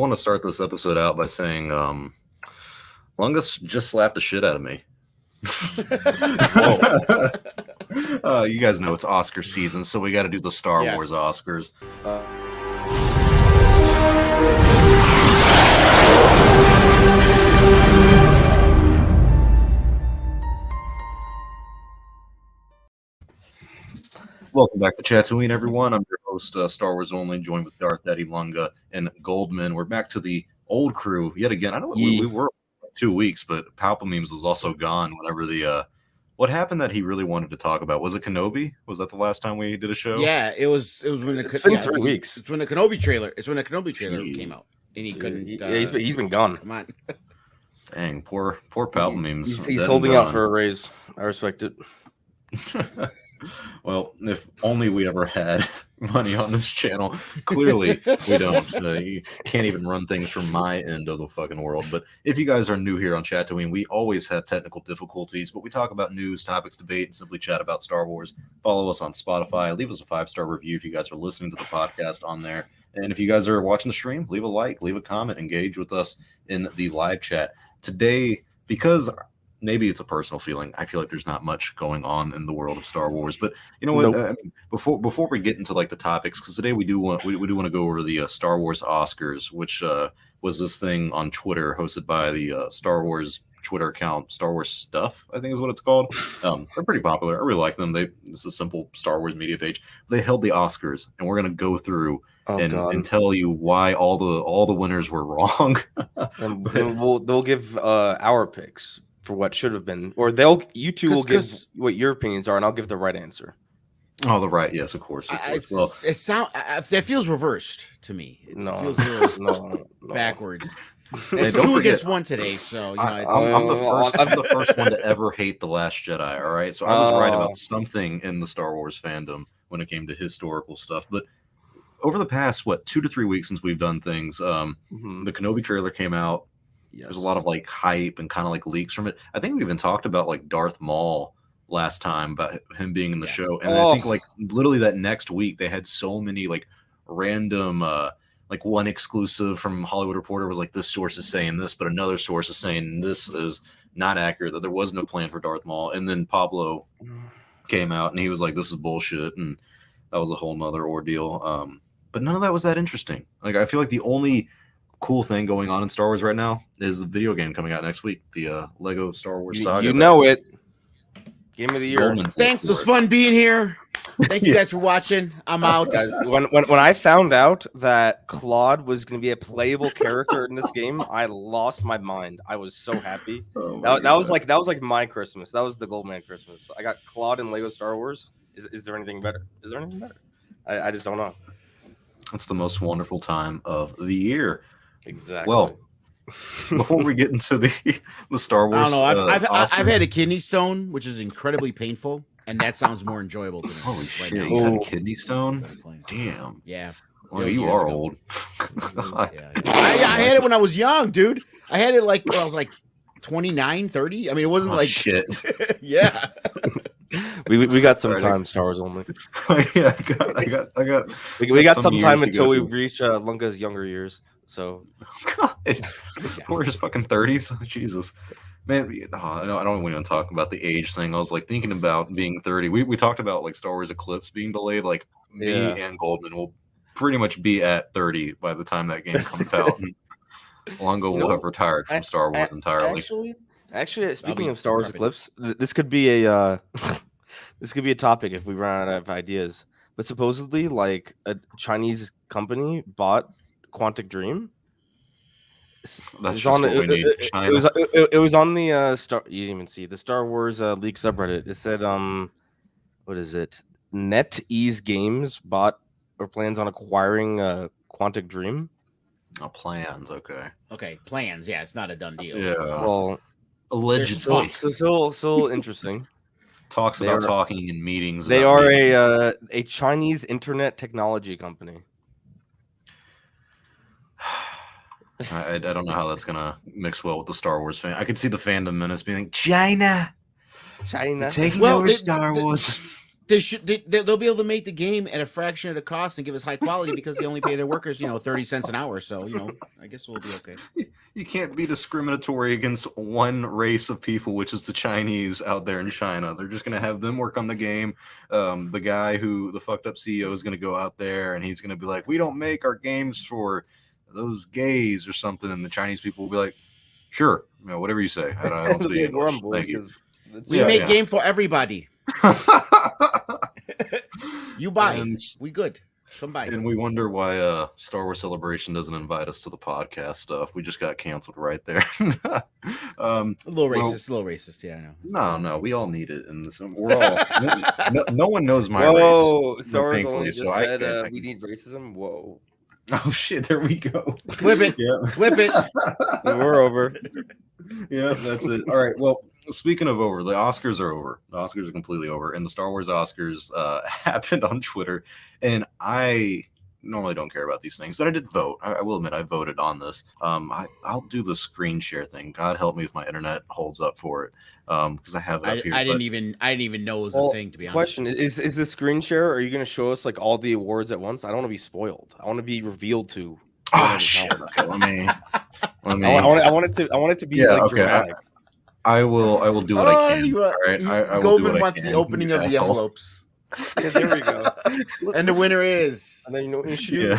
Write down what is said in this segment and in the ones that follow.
want to start this episode out by saying, Lungus just slapped the shit out of me. You guys know it's Oscar season, so we got to do the Star Wars Oscars. Welcome back to Chatooine, everyone. I'm your host, Star Wars Only, joined with Darth, Daddy Lunga, and Goldman. We're back to the old crew yet again. I know we were 2 weeks, but Palpamemes was also gone whenever the what happened that he really wanted to talk about. Was it Kenobi? Was that the last time we did a show? Yeah, it was when it's been 3 weeks. It's when the Kenobi trailer. It's when the Kenobi trailer came out, and he couldn't. He's been gone. Come on. Dang, poor Palpamemes. He's holding out for a raise. I respect it. Well, if only we ever had money on this channel. Clearly, we don't. You can't even run things from my end of the fucking world. But if you guys are new here on Chatooine, we always have technical difficulties, but we talk about news, topics, debate, and simply chat about Star Wars. Follow us on Spotify. Leave us a 5-star review if you guys are listening to the podcast on there. And if you guys are watching the stream, leave a like, leave a comment, engage with us in the live chat. Today, because maybe it's a personal feeling, I feel like there's not much going on in the world of Star Wars. But you know what? Nope. I mean, before we get into like the topics, because today we do want to go over the Star Wars Oscars, which was this thing on Twitter hosted by the Star Wars Twitter account, Star Wars Stuff, I think is what it's called. They're pretty popular. I really like them. It's a simple Star Wars media page. They held the Oscars, and we're gonna go through and tell you why all the winners were wrong. and they'll give our picks for what should have been, or you two will give what your opinions are, and I'll give the right answer. Oh, the right, yes, of course. That feels reversed to me. It feels a little backwards. It's 2 against 1 today, so you know, I'm the first one to ever hate The Last Jedi. All right, so I was right about something in the Star Wars fandom when it came to historical stuff. But over the past 2 to 3 weeks since we've done things, the Kenobi trailer came out. Yes. There's a lot of like hype and kind of like leaks from it. I think we even talked about like Darth Maul last time about him being in the show, and I think like literally that next week they had so many like random like one exclusive from Hollywood Reporter was like, this source is saying this, but another source is saying this is not accurate, that there was no plan for Darth Maul. And then Pablo came out and he was like, this is bullshit, and that was a whole nother ordeal. But none of that was that interesting. Like, I feel like the only cool thing going on in Star Wars right now is the video game coming out next week, the Lego Star Wars Saga. You know it. Game of the year. Thanks. It was fun being here. Thank you guys for watching. I'm out. Guys, when I found out that Claude was going to be a playable character in this game, I lost my mind. I was so happy. That was like my Christmas. That was the Goldman Christmas. I got Claude in Lego Star Wars. Is there anything better? Is there anything better? I just don't know. It's the most wonderful time of the year. Exactly. Well, before we get into the Star Wars, I don't know. I've had a kidney stone, which is incredibly painful, and that sounds more enjoyable to me. Holy shit! Now. You had a kidney stone? Damn. Yeah. Well, you are old. Yeah. I had it when I was young, dude. I had it like when I was like 29, 30. I mean, it wasn't like shit. Yeah. We got some time, Star Wars Only. Yeah, I got. We got some time until we reach Lunga's younger years. So, God, we're just fucking 30s. Jesus, man. I don't even talk about the age thing. I was like thinking about being 30. We talked about like Star Wars Eclipse being delayed. Like me and Goldman will pretty much be at 30 by the time that game comes out. And Lunga will have retired from Star Wars entirely. Actually, speaking of Star Wars Eclipse, this could be a topic if we run out of ideas. But supposedly, like a Chinese company bought Quantic Dream. That's just what we need. China. It was on the Star. You didn't even see the Star Wars leak subreddit. It said, what is it? NetEase Games bought or plans on acquiring Quantic Dream. Oh, plans. Okay, plans. Yeah, it's not a done deal. Yeah. Well, allegedly. Still interesting. Talks about talking in meetings. They are a Chinese internet technology company. I don't know how that's gonna mix well with the Star Wars fan. I could see the fandom menace being like, China taking over Star Wars. They'll be able to make the game at a fraction of the cost and give us high quality because they only pay their workers 30 cents an hour. So I guess we'll be okay. You can't be discriminatory against one race of people, which is the Chinese out there in China. They're just gonna have them work on the game. The guy the fucked up CEO is gonna go out there and he's gonna be like, we don't make our games for those gays or something, and the Chinese people will be like, sure, whatever you say. I don't speak English. Thank you. We make game for everybody. You buy it. We good. Come by. And we wonder why Star Wars Celebration doesn't invite us to the podcast stuff. We just got canceled right there. A little racist. Yeah, I know. No, we all need it. And we're all. no one knows my race. Star Wars only just said we need racism. Whoa. Oh shit! There we go. Clip it. Yeah. Clip it. We're over. Yeah, that's it. All right. Well, speaking of over, the Oscars are over. The Oscars are completely over, and the Star Wars Oscars happened on Twitter. And I normally don't care about these things, but I did vote. I will admit I voted on this. I'll do the screen share thing. God help me if my internet holds up for it, because I have it up here. I didn't even know it was a thing, to be honest. Question is the screen share? Are you going to show us like all the awards at once? I don't want to be spoiled. I want to be revealed to. Oh shit! Okay, let me. I want it to be dramatic. I will do what I can. All right, I Goldman wants the opening of the envelopes. Yeah, there we go. And the winner is. And then we should do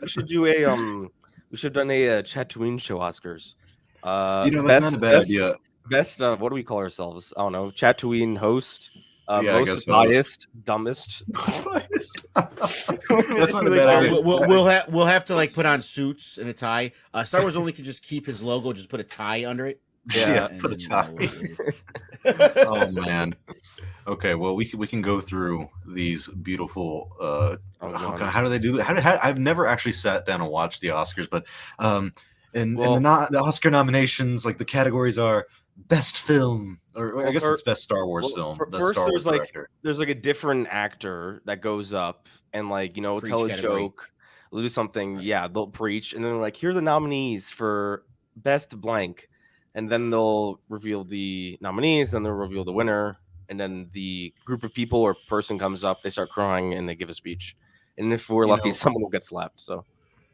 we should do a we should have done a Chatooine show Oscars. That's not a bad idea. Best what do we call ourselves? I don't know. Chatooine host. Most biased, dumbest. That's not a bad idea. We'll have to like put on suits and a tie. Star Wars only can just keep his logo, just put a tie under it. Yeah, put a tie. Oh man. Okay, well we can go through these beautiful. God, how do they do that? I've never actually sat down and watched the Oscars, but the Oscar nominations, like the categories are best film, or I guess it's best Star Wars film. First, Star Wars there's like a different actor that goes up and tell a joke, do something. Yeah, they'll preach, and then here are the nominees for best blank. And then they'll reveal the nominees, then they'll reveal the winner, and then the group of people or person comes up, they start crying, and they give a speech. And if we're lucky, someone will get slapped. So,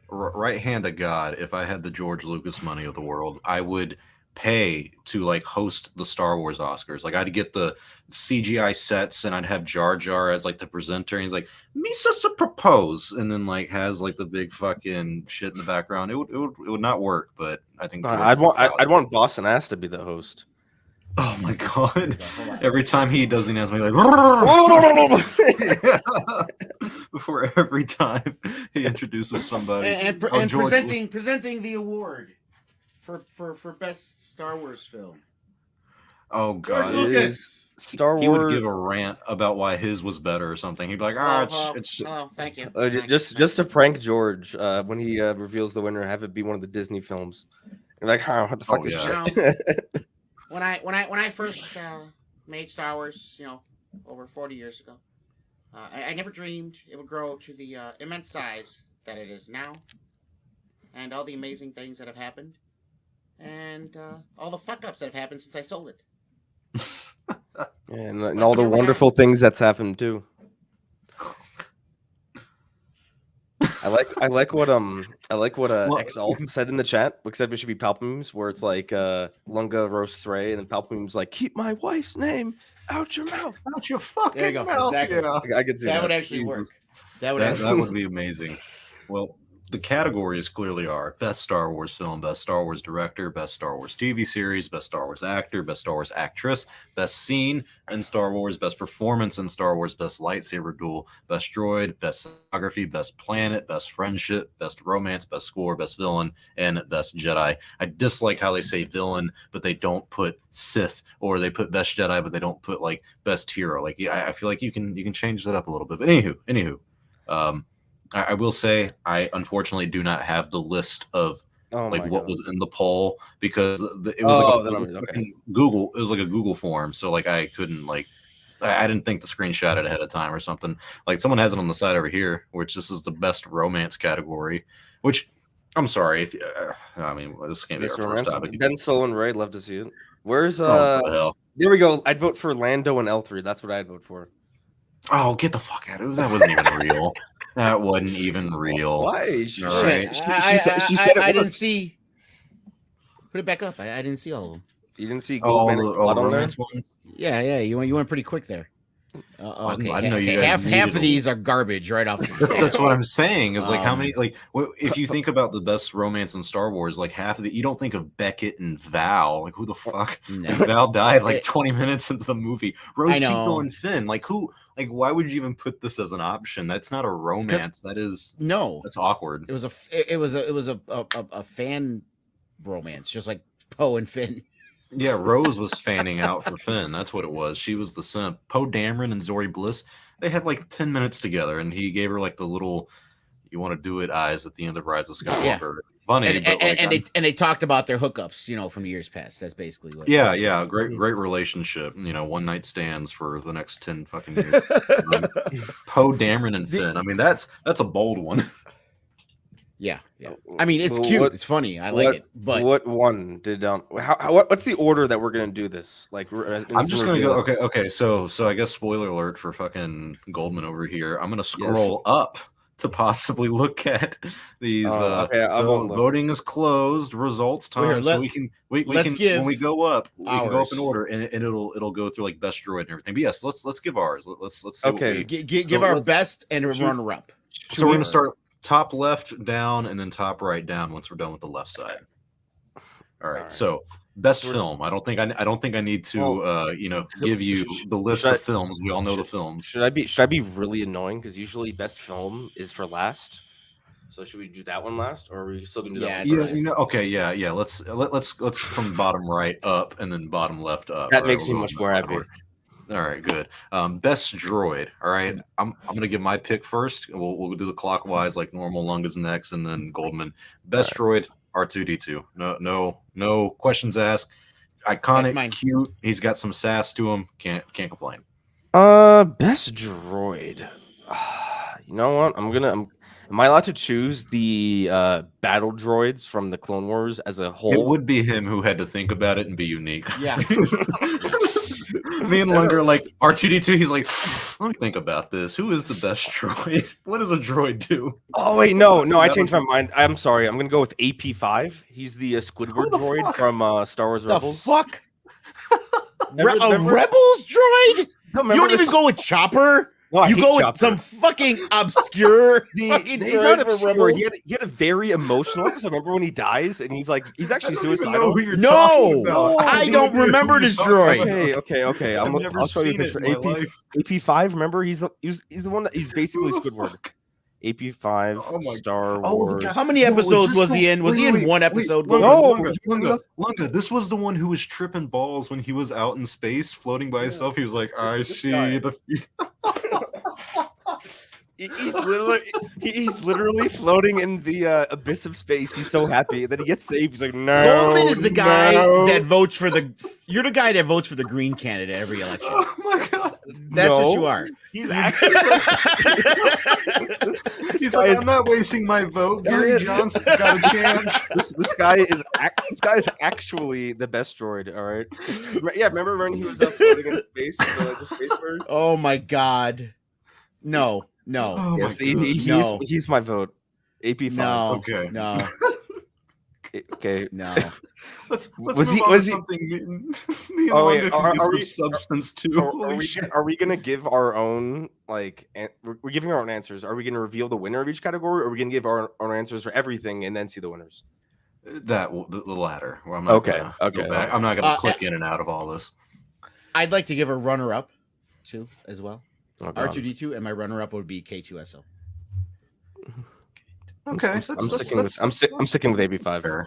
right hand of God, if I had the George Lucas money of the world, I would pay to host the Star Wars Oscars. I'd get the CGI sets and I'd have Jar Jar as the presenter, and he's like, Misa to propose, and then has the big fucking shit in the background. It would not work, but I think I'd want Boston Ass to be the host. Oh my god. Every time he does the announcement, before every time he introduces somebody. And presenting the award for best Star Wars film. Oh god, George Lucas. Star Wars. He would give a rant about why his was better or something. He'd be like, thank you. Just to prank George when he reveals the winner, have it be one of the Disney films. You're like, what the fuck is shit? When I first made Star Wars, over 40 years ago, I never dreamed it would grow to the immense size that it is now, and all the amazing things that have happened. And all the fuck ups that have happened since I sold it, and all the wonderful things that's happened too. I like what Exalt said in the chat. Except it should be Palpamemes, where it's Lunga roasts Ray, and then Palpamemes keep my wife's name out your mouth, out your fucking mouth. Exactly. Yeah. I could see that would actually work. That would be amazing. Well, the categories clearly are best Star Wars film, best Star Wars director, best Star Wars TV series, best Star Wars actor, best Star Wars actress, best scene in Star Wars, best performance in Star Wars, best lightsaber duel, best droid, best cinematography, best planet, best friendship, best romance, best score, best villain, and best Jedi. I dislike how they say villain, but they don't put Sith, or they put best Jedi, but they don't put best hero. I feel like you can change that up a little bit. But anywho, I will say I unfortunately do not have the list of what was in the poll, because it was Google. It was a Google form, so I couldn't I didn't think to screenshot it ahead of time or something. Someone has it on the side over here, which this is the best romance category. Which I'm sorry if this can't be our first topic. Ben Solo and Ray, love to see it. Where's there we go. I'd vote for Lando and L3. That's what I'd vote for. Oh, get the fuck out of it! That wasn't even real. That wasn't even real. Why? All right. She said I it didn't works. see. Put it back up. I didn't see all of them. You didn't see all Goldman the, and all Cloud the on there? romance ones. Yeah. You went pretty quick there. I Okay, didn't know you guys half needed of a- these are garbage right off. The That's what I'm saying. Is like how many if you P- think about the best romance in Star Wars, like half of the you don't think of Beckett and Val. Like who the fuck? No. Like, Val died like It- 20 minutes into the movie. Rose I know. Tico and Finn. Like who? Like why would you even put this as an option? That's not a romance. No, That's awkward. it was a fan romance, just like Poe and Finn. Yeah, Rose was fanning out for Finn. That's what it was. She was the simp. Poe Dameron and Zori Bliss, they had like 10 minutes together, and he gave her like the little "you want to do it" eyes at the end of Rise of Skywalker. Funny, but And they talked about their hookups, from years past. That's basically what. yeah, great relationship. One night stands for the next 10 fucking years. Poe Dameron and Finn. I mean, that's a bold one. Yeah. I mean, it's Well, cute. It's funny. I like it. But what one did what's the order that we're gonna do this? Like, I'm just gonna go. Okay. So I guess spoiler alert for fucking Goldman over here. I'm gonna scroll up to possibly look at these. Okay, so voting is closed. Results time. Well, here, so we can when we go up, we can go up in order, and it'll go through like best droid and everything. But yes, let's give ours. Let's see. Okay. Give our best and runner up. So we're gonna start top left down and then top right down once we're done with the left side. All right. So best film. I don't think I need to give you the list of films. We all know the films. Should I be really annoying? Because usually best film is for last. So should we do that one last, or are we still gonna do that one first? Okay, yeah. Let's from bottom right up and then bottom left up. That makes me much more happy. All right, good. Best droid. All right, I'm gonna give my pick first. We'll do the clockwise like normal. Lunga's next, and then Goldman. Best droid, R2D2. No questions asked. Iconic, cute. He's got some sass to him. Can't complain. Best droid. You know what? Am I allowed to choose the battle droids from the Clone Wars as a whole? It would be him who had to think about it and be unique. Yeah. Me and Lunger like R2D2. He's like, let me think about this. Who is the best droid? What does a droid do? Oh wait, no, I changed my mind. I'm sorry. I'm gonna go with AP5. He's the Squidward droid from Star Wars Rebels. The fuck? Remember? Rebels droid? No, you don't even go with Chopper. No, you go Chopper. with some fucking obscure. He's not obscure. He had a very emotional. Because I remember when he dies, and he's actually suicidal. No, I don't remember this droid. Okay. I'll show you a picture. AP5. Remember, he's the one that he's basically Squidward. AP5 Star Wars. How many episodes was he in? Was he in one episode? Lunga, this was the one who was tripping balls when he was out in space, floating by himself. He was like, "I see the." He's literally floating in the abyss of space. He's so happy that he gets saved. He's like, no. Goldman is the guy that votes for the. You're the guy that votes for the green candidate every election. Oh my god, that's what you are. He's actually. He's like, I'm not wasting my vote. Gary Johnson's got a chance. This guy is actually the best droid. All right. Yeah, remember when he was floating in space with the space bird? Oh my god. No. Oh yes, he's my vote. AP5. No. Okay. No. Okay. No. Let's was move he? on Was to he? something? Oh wait, are we substance too? Are we gonna give our own we're giving our own answers? Are we gonna reveal the winner of each category, or are we gonna give our own answers for everything and then see the winners? The latter. Where I'm not okay. I'm not gonna click in and out of all this. I'd like to give a runner-up too, as well. Oh, R2D2, and my runner-up would be K2SO. Okay, I'm sticking with AB5.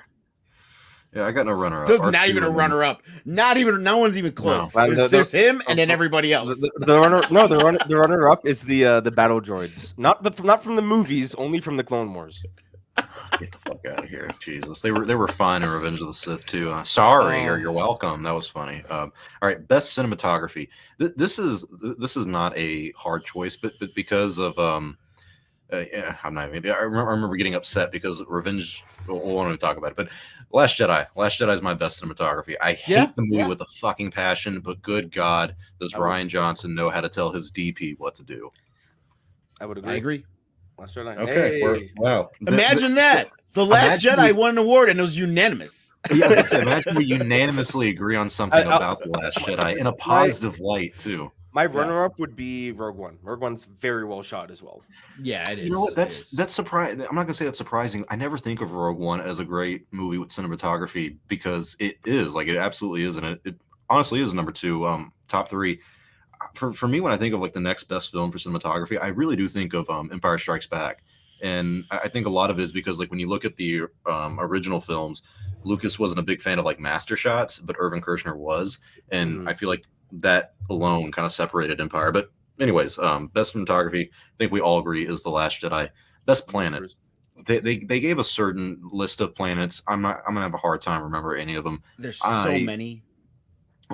Yeah, I got no runner-up. There's not even a runner-up. No one's even close. No. There's him, and then everybody else. The runner-up is the battle droids, not from the movies, only from the Clone Wars. Get the fuck out of here, Jesus! They were fine in Revenge of the Sith too. Sorry, or you're welcome. That was funny. All right, best cinematography. This is not a hard choice, but because of Yeah, I'm not even. I remember getting upset because Revenge. We'll want to talk about it, but Last Jedi is my best cinematography. I hate the movie with a fucking passion, but good God, does Rian Johnson know how to tell his DP what to do? I would I agree. Last Jedi. Okay, Hey. wow. Imagine that. The Last Jedi won an award and it was unanimous. Yeah, imagine we unanimously agree on something about The Last Jedi in a positive light, too. My runner-up would be Rogue One. Rogue One's very well shot as well. Yeah, it is. You know what? That's surprising. I'm not gonna say that's surprising. I never think of Rogue One as a great movie with cinematography because it is. Like, it absolutely is, and it honestly is number 2, top 3. For me, when I think of like the next best film for cinematography, I really do think of Empire Strikes Back, and I think a lot of it is because like when you look at the original films, Lucas wasn't a big fan of like master shots, but Irving Kirschner was, and I feel like that alone kind of separated Empire. But anyways, best cinematography, I think we all agree is The Last Jedi. Best planet, they gave a certain list of planets. I'm gonna have a hard time remembering any of them. There's so many.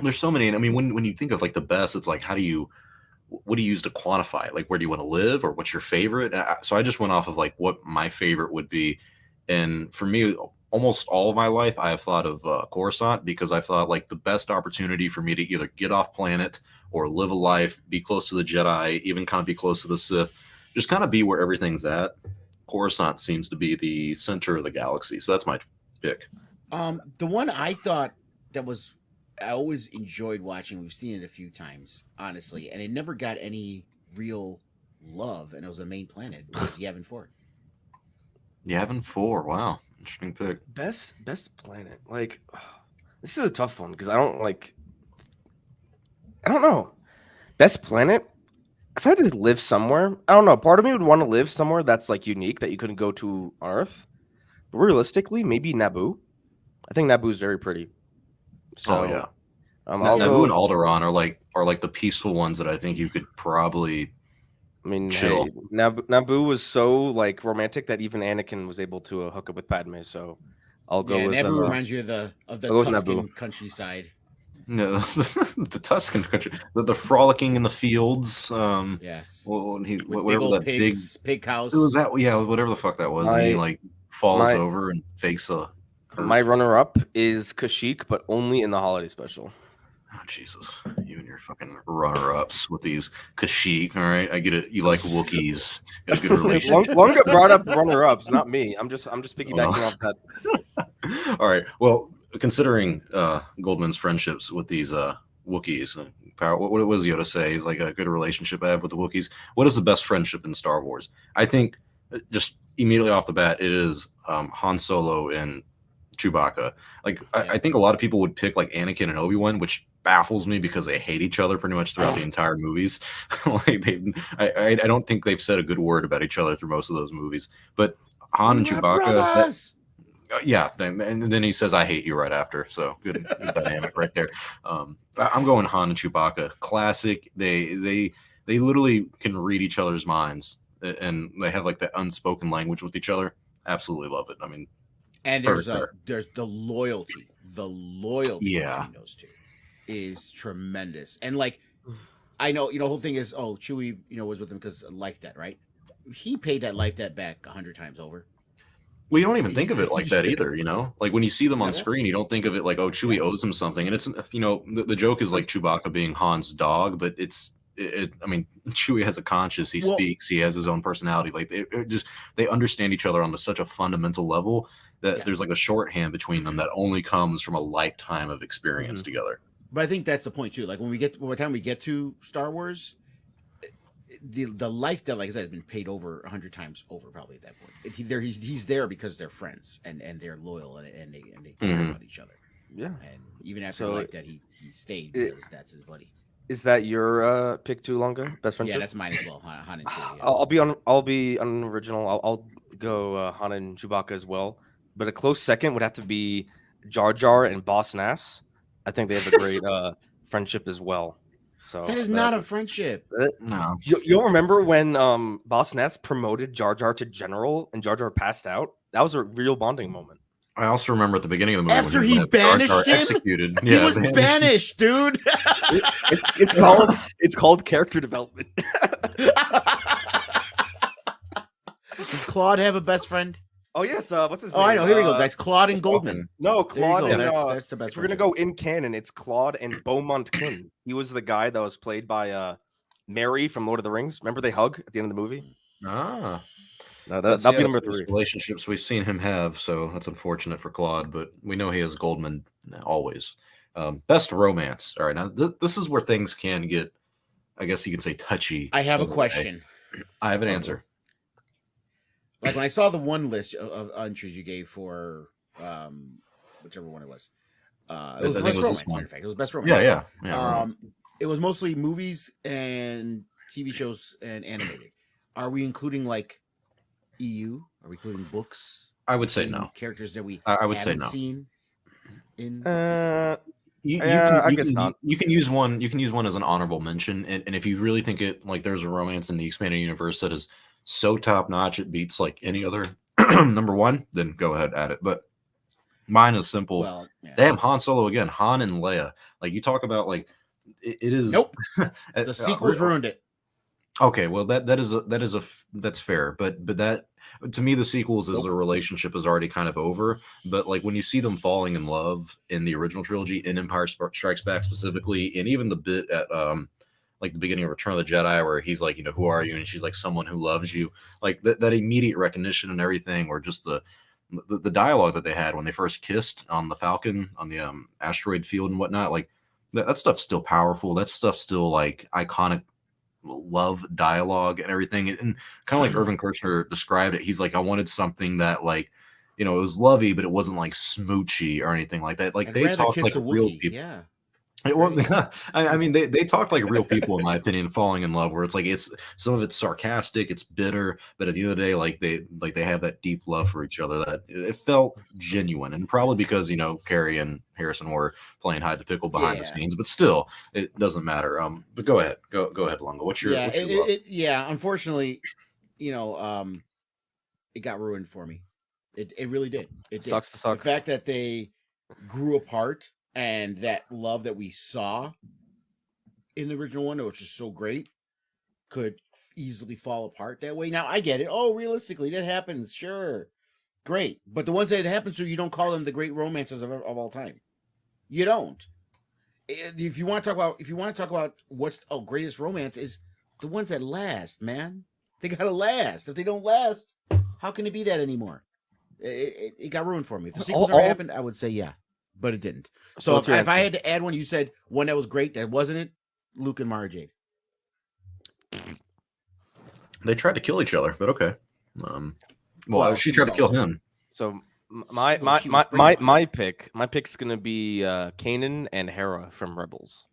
There's so many, and I mean, when you think of like the best, it's like, what do you use to quantify it? Like, where do you want to live, or what's your favorite? So I just went off of like what my favorite would be, and for me, almost all of my life, I have thought of Coruscant because I thought like the best opportunity for me to either get off planet or live a life, be close to the Jedi, even kind of be close to the Sith, just kind of be where everything's at. Coruscant seems to be the center of the galaxy, so that's my pick. The one I thought that was I always enjoyed watching. We've seen it a few times, honestly, and it never got any real love. And it was a main planet. It was Yavin 4. Yavin 4. Wow, interesting pick. Best planet. Like, this is a tough one because I don't know. Best planet. If I had to live somewhere, I don't know. Part of me would want to live somewhere that's like unique that you couldn't go to on Earth. But realistically, maybe Naboo. I think Naboo's very pretty. So yeah, Naboo and Alderaan are like the peaceful ones that I think you could probably. I mean, chill. hey, Naboo was so like romantic that even Anakin was able to hook up with Padme. So I'll go with Naboo. Reminds you of the Tuscan countryside. No, the Tuscan country, the frolicking in the fields. Yes. Well, whatever that pig house. It was that. Yeah, whatever the fuck that was. And he like falls over and fakes a. My runner-up is Kashyyyk, but only in the holiday special. Oh, Jesus. You and your fucking runner-ups with these Kashyyyk, all right? I get it. You like Wookiees. Got a good relationship. Lunga brought up runner-ups, not me. I'm just piggybacking off that. All right. Well, considering Goldman's friendships with these Wookiees, what was Yoda say? He's like a good relationship I have with the Wookiees. What is the best friendship in Star Wars? I think just immediately off the bat, it is Han Solo and Chewbacca. Like, I think a lot of people would pick like Anakin and Obi-Wan, which baffles me because they hate each other pretty much throughout the entire movies. Like I don't think they've said a good word about each other through most of those movies. But Han and Chewbacca, yeah, and then he says, "I hate you" right after. So good dynamic right there. I'm going Han and Chewbacca. Classic. They literally can read each other's minds, and they have like that unspoken language with each other. Absolutely love it. I mean. And there's the loyalty. The loyalty between those two is tremendous. And like, I know, the whole thing is, Chewie, was with him because of life debt, right? He paid that life debt back 100 times over. Well, you don't even think of it like that either, Like when you see them on screen, you don't think of it like, Chewie owes him something. And it's, the joke is like Chewbacca being Han's dog, but I mean, Chewie has a conscience. He speaks. He has his own personality. Like they understand each other on such a fundamental level that there's like a shorthand between them that only comes from a lifetime of experience together. But I think that's the point too. Like by the time we get to Star Wars, the life debt, like I said, has been paid over 100 times over probably at that point. He's there because they're friends and they're loyal and they care about each other. Yeah. And even after life debt, he stayed because that's his buddy. Is that your pick too, Lunga? Best friendship? Yeah, that's mine as well. Han and Chewie. Yeah. I'll be unoriginal. I'll go Han and Chewbacca as well. But a close second would have to be Jar Jar and Boss Nass. I think they have a great friendship as well. So that is not a friendship. No. You don't remember when Boss Nass promoted Jar Jar to general and Jar Jar passed out? That was a real bonding moment. I also remember at the beginning of the movie after he banished Jar Jar him. Executed. He was banished, dude. It's called character development. Does Claude have a best friend? Oh yes, what's his Oh, name? I know. Here we go. That's Claude and Goldman. No, There you Claude. go. And, That's the best. if we're gonna go in canon, it's Claude and Beaumont Kin. He was the guy that was played by Mary from Lord of the Rings. Remember they hug at the end of the movie? Ah, No, that's that'd be that's number the most 3. relationships we've seen him have. So that's unfortunate for Claude, but we know he has Goldman always. Best romance. All right, now this is where things can get, I guess you can say, touchy. I have a in way. question. I have an answer. Like when I saw the one list of entries you gave for whichever one it was. It was I think the best it was this romance. one. Matter of fact, it was best romance. Yeah. It was mostly movies and TV shows and animated. Are we including like EU? Are we including books? I would say no. Characters that we I would say haven't no. seen in. I guess not. You can use one. You can use one as an honorable mention, and if you really think it like there's a romance in the expanded universe that is so top notch it beats like any other number one, then go ahead at it. But mine is simple. Well, yeah. Damn, Han Solo again. Han and Leia. Like you talk about like it is. Nope. The sequels ruined it. Okay, well that's fair, but that to me the sequels is the relationship is already kind of over. But like when you see them falling in love in the original trilogy, in Empire Strikes Back specifically, and even the bit at like the beginning of Return of the Jedi where he's like, who are you? And she's like, someone who loves you. Like that immediate recognition and everything, or just the dialogue that they had when they first kissed on the Falcon on the asteroid field and whatnot. Like that stuff's still powerful. That stuff's still like iconic love dialogue and everything, and kind of like Irving Kirschner described it. He's like, I wanted something that like it was lovey but it wasn't like smoochy or anything like that. Like they talked like real people. Yeah, I mean they talked like real people in my opinion, falling in love, where it's like it's some of it's sarcastic, it's bitter, but at the end of the day like they have that deep love for each other that it felt genuine. And probably because Carrie and Harrison were playing hide the pickle behind the scenes, but still it doesn't matter. But go ahead Longo. What's your love? Unfortunately, it got ruined for me. It really did. It sucks to suck. The fact that they grew apart and that love that we saw in the original one, which is so great, could easily fall apart that way. Now I get it. Oh, realistically, that happens. Sure, great. But the ones that happen, so you don't call them the great romances of all time. You don't. If you want to talk about what's greatest romance is the ones that last, man. They gotta last. If they don't last, how can it be that anymore? It got ruined for me. If the sequels already happened, I would say yeah, but it didn't. So if I had to add one, you said one that was great, that wasn't it? Luke and Mara Jade. They tried to kill each other, but okay. Well, she tried to kill him. So my pick's gonna be Kanan and Hera from Rebels.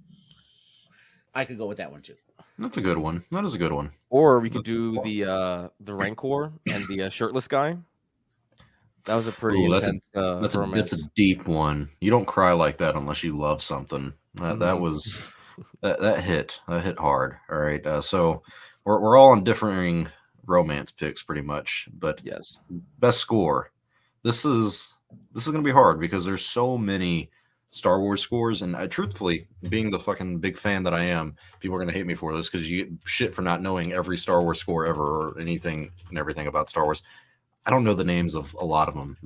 I could go with that one too. That's a good one. That is a good one. Or we could do the Rancor and the shirtless guy. That was a pretty intense romance. That's a deep one. You don't cry like that unless you love something. That was that hit hard. All right. So we're all on differing romance picks pretty much, but yes, best score. This is going to be hard because there's so many Star Wars scores, and truthfully, being the fucking big fan that I am, people are going to hate me for this because you get shit for not knowing every Star Wars score ever or anything and everything about Star Wars. I don't know the names of a lot of them.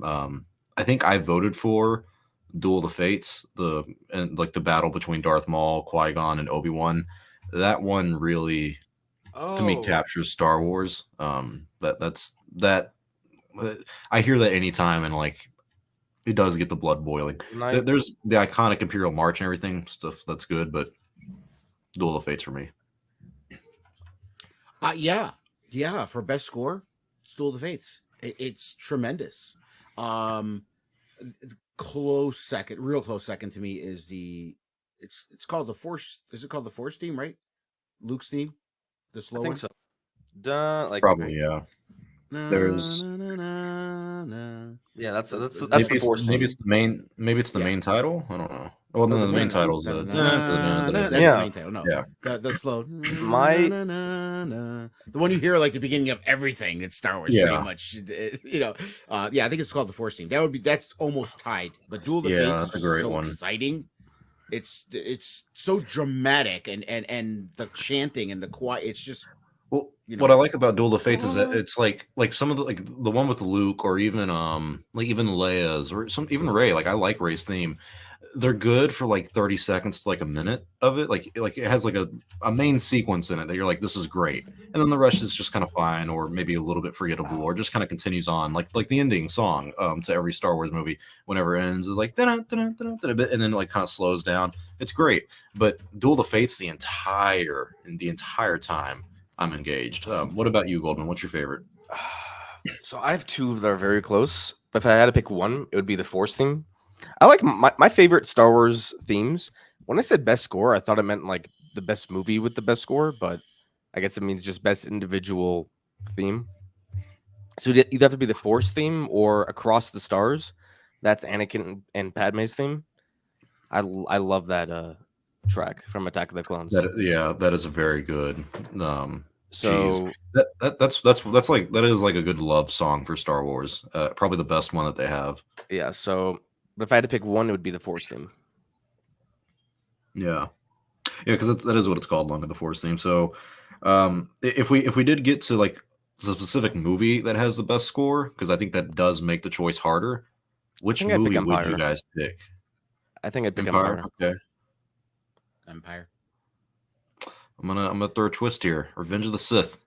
I think I voted for Duel of the Fates, the battle between Darth Maul, Qui-Gon, and Obi-Wan. That one really, to me, captures Star Wars. That's I hear that anytime, and like it does get the blood boiling. There's the iconic Imperial March and everything stuff that's good, but Duel of Fates for me. Yeah, for best score, it's Duel of the Fates. It's tremendous. Close second, real close second to me is it's called the Force. Is it called the Force theme, right? Luke's theme, the slow one. I think so. Probably, yeah. There's that's maybe the Force. Maybe it's the main. Maybe it's the main title. I don't know. Well, no, the main title is that's the main title. No, yeah, the slow. The one you hear like the beginning of everything that's Star Wars, pretty much. I think it's called the Force theme. That's almost tied. But Duel of the Fates is so exciting. It's so dramatic and the chanting and the quiet. It's just Well, You what know, I like it's about Duel of Fates is that it's like some of the like the one with Luke or even like even Leia's or some even Rey. Like I like Rey's theme. They're good for like 30 seconds to like a minute of it. Like it has like a main sequence in it that you're like, this is great. And then the rest is just kind of fine or maybe a little bit forgettable or just kind of continues on. Like the ending song to every Star Wars movie whenever it ends is like and then like kind of slows down. It's great. But Duel of Fates the entire time I'm engaged. What about you, Goldman? What's your favorite? So I have two that are very close. If I had to pick one, it would be the Force theme. I like my favorite Star Wars themes. When I said best score, I thought it meant like the best movie with the best score, but I guess it means just best individual theme. So it'd either have to be the Force theme or Across the Stars. That's Anakin and Padme's theme. I love that track from Attack of the Clones. That is a very good. So That's like that is like a good love song for Star Wars. Probably the best one that they have. yeah, so if I had to pick one, it would be the Force theme. Yeah, because that is what it's called, Long of the Force theme. So, if we did get to like the specific movie that has the best score, because I think that does make the choice harder. Which think I'd pick movie would you Empire. guys pick? I think I'd pick Empire. Empire. Okay, Empire. I'm gonna throw a twist here. Revenge of the Sith.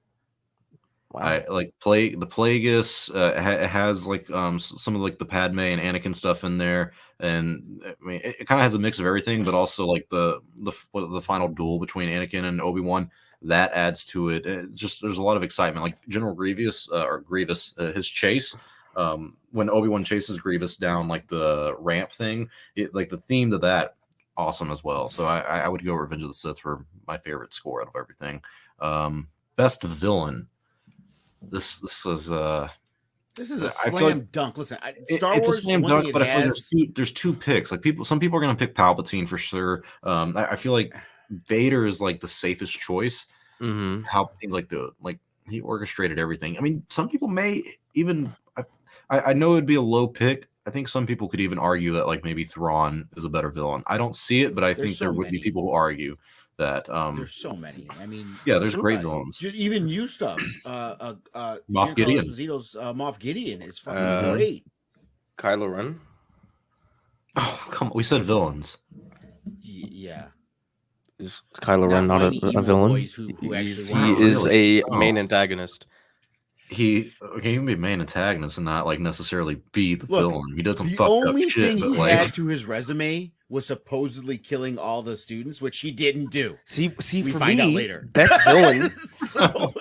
Wow. I like the Plagueis. It has like some of like the Padme and Anakin stuff in there, and I mean it kind of has a mix of everything, but also like the final duel between Anakin and Obi-Wan that adds to it. Just there's a lot of excitement. Like General Grievous or Grievous, his chase. When Obi-Wan chases Grievous down like the ramp thing, like the theme to that, awesome as well. So I would go Revenge of the Sith for my favorite score out of everything. Best villain. This is a I feel slam dunk. Listen, Star it's Wars. a slam one dunk, thing but it I feel like has, there's two picks. Like some people are gonna pick Palpatine for sure. I feel like Vader is like the safest choice. Mm-hmm. Palpatine's like he orchestrated everything. I mean, some people may even I know it'd be a low pick. I think some people could even argue that like maybe Thrawn is a better villain. I don't see it, but I think there would be people who argue that. There's so many. I mean, yeah, there's great villains. Even new stuff. Moff Gideon. Esposito's Moff Gideon is fucking great. Kylo Ren. Oh come on, we said villains. Yeah. Is Kylo Ren not a villain? He is a main antagonist. He can be a main antagonist and not like necessarily be the villain. He does some fucked up The only shit. thing he had to his resume was supposedly killing all the students, which he didn't do. See, we for find me, out later. Best villain. So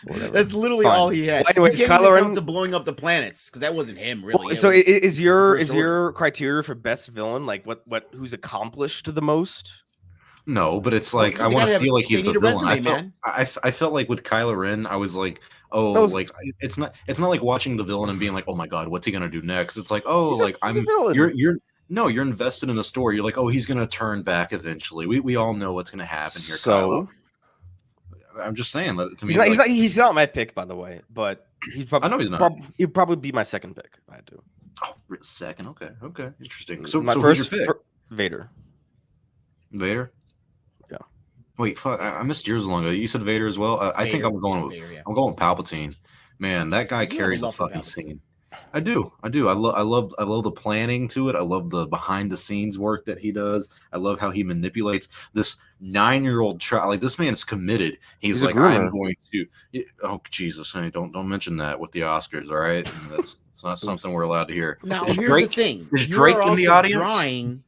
that's literally all he had. Well, anyways, he Kylo Ren to blowing up the planets because that wasn't him really. Well, so is your criteria for best villain like what who's accomplished the most? No, but it's like I want to feel like he's the villain. I felt like with Kylo Ren, I was like, like it's not like watching the villain and being like, oh my god, what's he gonna do next? It's like, you're invested in the story. You're like, oh, he's gonna turn back eventually. We all know what's gonna happen here. So Kylo. I'm just saying that to me. He's not my pick, by the way, but he's probably. I know he's not. He'd probably be my second pick if I had to. Oh, second. Okay, interesting. So my first pick? Vader. Vader. Yeah. Wait, fuck! I missed yours long ago. You said Vader as well. I think I'm going with Vader, yeah. I'm going with Palpatine. Man, that guy carries a fucking scene. I do. I love the planning to it. I love the behind the scenes work that he does. I love how he manipulates this 9-year-old child. Like this man is committed. He's like, I'm going to. Oh Jesus! Honey, don't mention that with the Oscars. All right, it's not something we're allowed to hear. Now here's the thing: is Drake in the audience?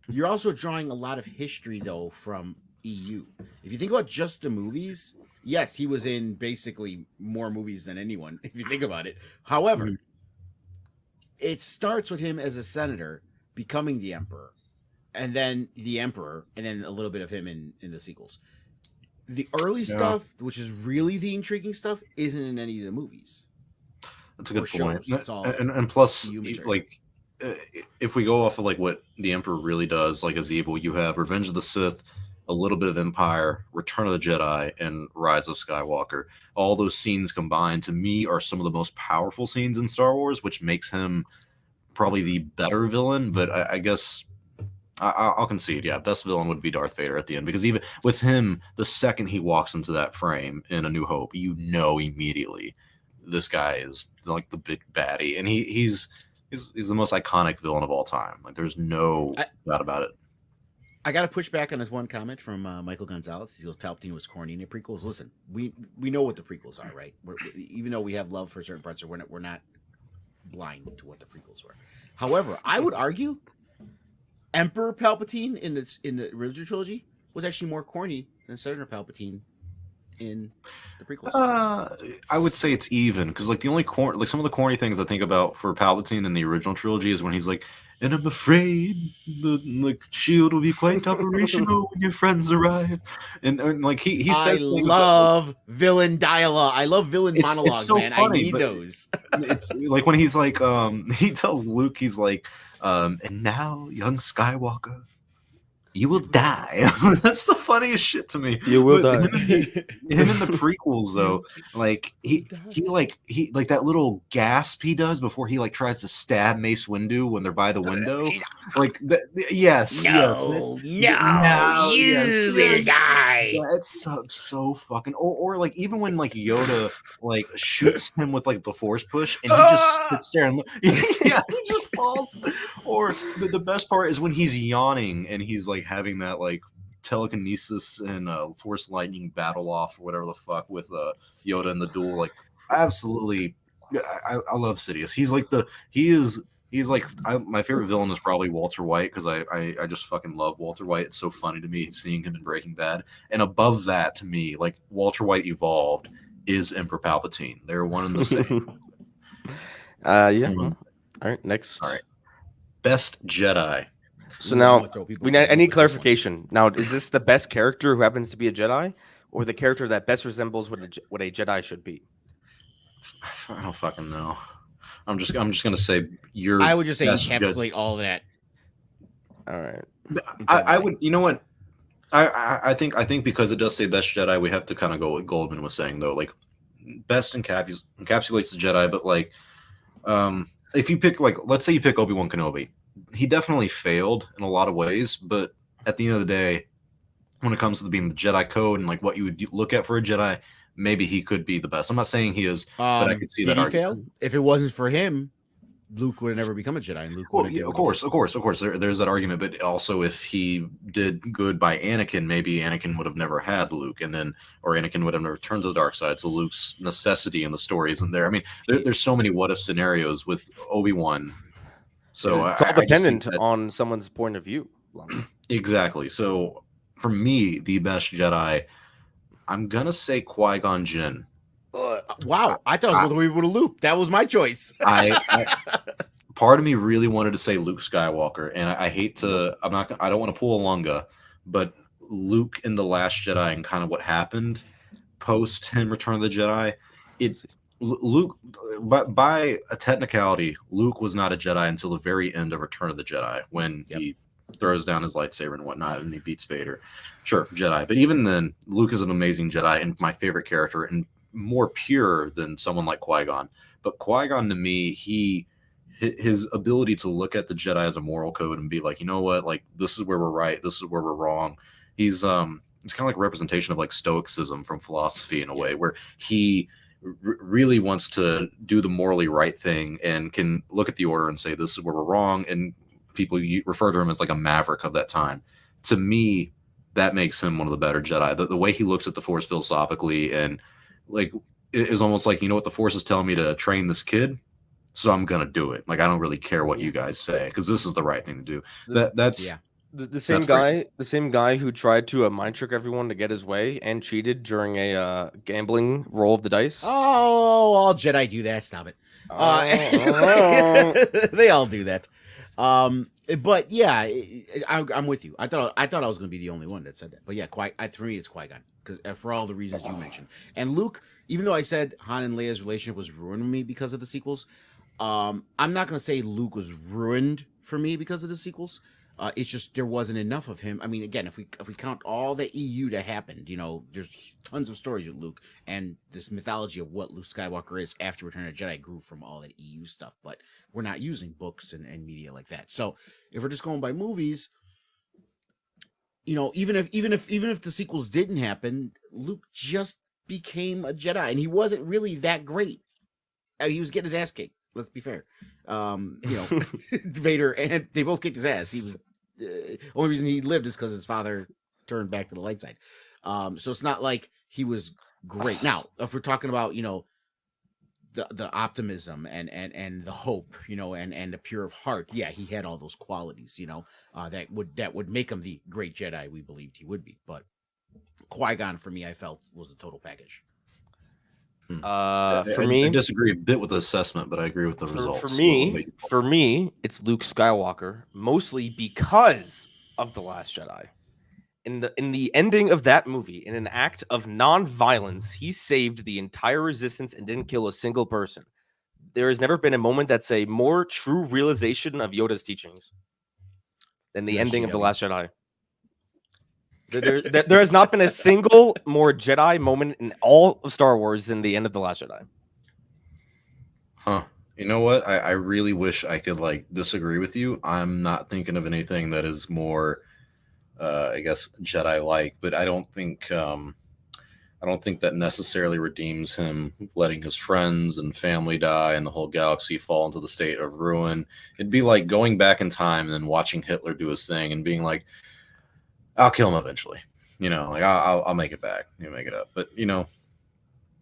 You're also drawing a lot of history though from EU. If you think about just the movies, yes, he was in basically more movies than anyone. If you think about it, however. Mm-hmm. It starts with him as a senator becoming the emperor, and then the emperor, and then a little bit of him in the sequels. The early stuff, which is really the intriguing stuff, isn't in any of the movies. That's a good point. And plus, like, if we go off of like what the emperor really does, like as evil, you have Revenge of the Sith, a little bit of Empire, Return of the Jedi, and Rise of Skywalker. All those scenes combined, to me, are some of the most powerful scenes in Star Wars, which makes him probably the better villain. But I guess I'll concede. Yeah, best villain would be Darth Vader at the end, because even with him, the second he walks into that frame in A New Hope, you know immediately this guy is like the big baddie, and he's the most iconic villain of all time. Like, there's no doubt about it. I got to push back on this one comment from Michael Gonzalez. He goes, Palpatine was corny in the prequels. Listen, we know what the prequels are, right? Even though we have love for certain parts, we're not blind to what the prequels were. However, I would argue Emperor Palpatine in the original trilogy was actually more corny than Senator Palpatine in the prequels. I would say it's even, because like the only like some of the corny things I think about for Palpatine in the original trilogy is when he's like, and I'm afraid the shield will be quite operational when your friends arrive, and like he says I love villain dialogue. I love villain monologues, it's so man. funny, I need those. It's like when he's like, he tells Luke, he's like, and now, young Skywalker, you will die. That's the funniest shit to me. You will die. Him in the prequels, though, like he like that little gasp he does before he like tries to stab Mace Windu when they're by the window. Like, yes, No, you will die. Yeah, it's so fucking. Or like even when like Yoda like shoots him with like the Force push and he just sits there and yeah, he just falls. Or the best part is when he's yawning and he's like having that like telekinesis and Force lightning battle off or whatever the fuck with Yoda in the duel. Like, absolutely, I love Sidious. He's like my favorite villain is probably Walter White, because I just fucking love Walter White. It's so funny to me seeing him in Breaking Bad. And above that, to me, like Walter White evolved is Emperor Palpatine. They're one and the same. Yeah. All right. Next. All right. Best Jedi. So now I need clarification. Now, is this the best character who happens to be a Jedi, or the character that best resembles what a Jedi should be? I don't fucking know. I'm just gonna say I would just say encapsulate all of that. All right. I would. You know what? I think because it does say best Jedi, we have to kind of go what Goldman was saying, though. Like, best encapsulates the Jedi, but like, if you pick, like, let's say you pick Obi-Wan Kenobi, he definitely failed in a lot of ways, but at the end of the day, when it comes to being the Jedi code and like what you would look at for a Jedi, maybe he could be the best. I'm not saying he is, but I could see that argument. Fail? If it wasn't for him, Luke would have never become a Jedi. And Luke of course. There's that argument, but also if he did good by Anakin, maybe Anakin would have never had Luke, or Anakin would have never turned to the dark side. So Luke's necessity in the story isn't there. I mean, there's so many what if scenarios with Obi-Wan. So it's all dependent on someone's point of view. Exactly. So for me, the best Jedi, I'm gonna say Qui-Gon Jinn. Wow, I thought I was going to be with a Luke. That was my choice. Part of me really wanted to say Luke Skywalker, and I hate to. I don't want to pull a Lunga, but Luke in The Last Jedi and kind of what happened post him Return of the Jedi. Luke, by a technicality, Luke was not a Jedi until the very end of Return of the Jedi, when he throws down his lightsaber and whatnot, and he beats Vader. Sure, Jedi, but even then, Luke is an amazing Jedi and my favorite character, and more pure than someone like Qui-Gon. But Qui-Gon, to me, his ability to look at the Jedi as a moral code and be like, you know what, like, this is where we're right, this is where we're wrong. He's kind of like a representation of like Stoicism from philosophy in a way, where he really wants to do the morally right thing and can look at the Order and say, this is where we're wrong. And people refer to him as like a maverick of that time. To me, that makes him one of the better Jedi. The way he looks at the Force philosophically, and like, it is almost like, you know what, the Force is telling me to train this kid, so I'm gonna do it. Like, I don't really care what you guys say, because this is the right thing to do. That's the same guy. Great. The same guy who tried to mind trick everyone to get his way and cheated during a gambling roll of the dice. Oh, all Jedi do that. Stop it. They all do that. But yeah, I'm with you. I thought I was going to be the only one that said that. But yeah, for me, it's Qui-Gon, because for all the reasons you mentioned. And Luke, even though I said Han and Leia's relationship was ruined for me because of the sequels, I'm not going to say Luke was ruined for me because of the sequels. It's just there wasn't enough of him. I mean, again, if we count all the EU that happened, you know, there's tons of stories with Luke, and this mythology of what Luke Skywalker is after Return of the Jedi grew from all that EU stuff. But we're not using books and media like that. So if we're just going by movies, even if the sequels didn't happen, Luke just became a Jedi, and he wasn't really that great. He was getting his ass kicked. Let's be fair. Vader, and they both kicked his ass. He was only reason he lived is because his father turned back to the light side. So it's not like he was great. Now, if we're talking about the optimism and the hope, and the pure of heart, yeah, he had all those qualities, that would make him the great Jedi we believed he would be. But Qui-Gon, for me, I felt was a total package. For me, I disagree a bit with the assessment, but I agree with the results. For me, it's Luke Skywalker, mostly because of The Last Jedi. In the ending of that movie, in an act of non-violence, he saved the entire resistance and didn't kill a single person. There has never been a moment that's a more true realization of Yoda's teachings than the ending of The Last Jedi. There has not been a single more Jedi moment in all of Star Wars than the end of The Last Jedi. Huh. You know what? I really wish I could disagree with you. I'm not thinking of anything that is more I guess Jedi-like, but I don't think that necessarily redeems him letting his friends and family die and the whole galaxy fall into the state of ruin. It'd be like going back in time and then watching Hitler do his thing and being like, I'll kill him eventually. I'll make it back. Make it up. But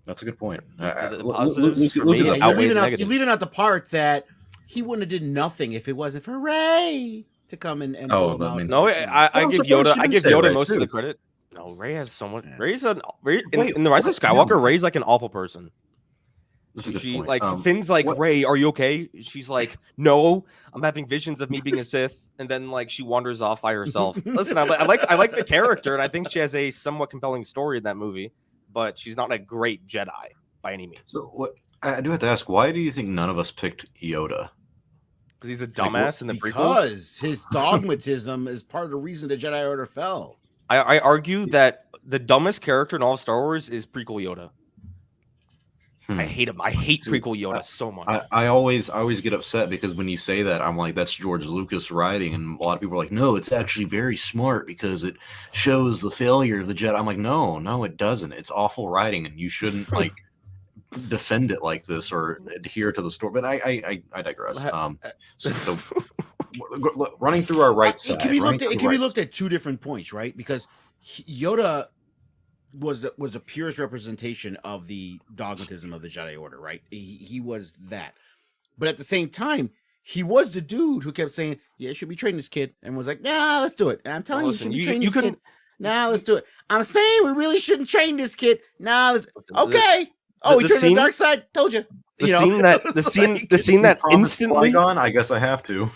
that's a good point. The positives for me outweigh the negatives. You're leaving out the part that he wouldn't have did nothing if it wasn't for Rey to come and blow him out. No, I give Yoda most of the credit. No, Rey has so much. In the Rise of Skywalker, Rey's like an awful person. She Finn's like, Rey, are you okay? She's like, no, I'm having visions of me being a Sith, and then she wanders off by herself. Listen, I like the character, and I think she has a somewhat compelling story in that movie, but she's not a great Jedi by any means. So what I do have to ask, why do you think none of us picked Yoda? Because he's a dumbass in the prequels. Because his dogmatism is part of the reason the Jedi Order fell. I argue that the dumbest character in all of Star Wars is prequel Yoda. I hate him. I hate prequel Yoda so much. I always get upset because when you say that, I'm like, that's George Lucas writing, and a lot of people are like, no, it's actually very smart because it shows the failure of the Jedi. I'm like, no, it doesn't. It's awful writing, and you shouldn't defend it like this or adhere to the story. But I digress. So running through our right side, it can be looked at two different points, right? Because Yoda was the purest representation of the dogmatism of the Jedi Order, right? He was that, but at the same time, he was the dude who kept saying, "Yeah, should we train this kid?" And was like, "Nah, let's do it." And I'm telling you, should we train this kid? Nah, let's do it. I'm saying we really shouldn't train this kid. Nah, let's. Okay. We turned the dark side. Told you. The scene that instantly. Qui-Gon, I guess I have to.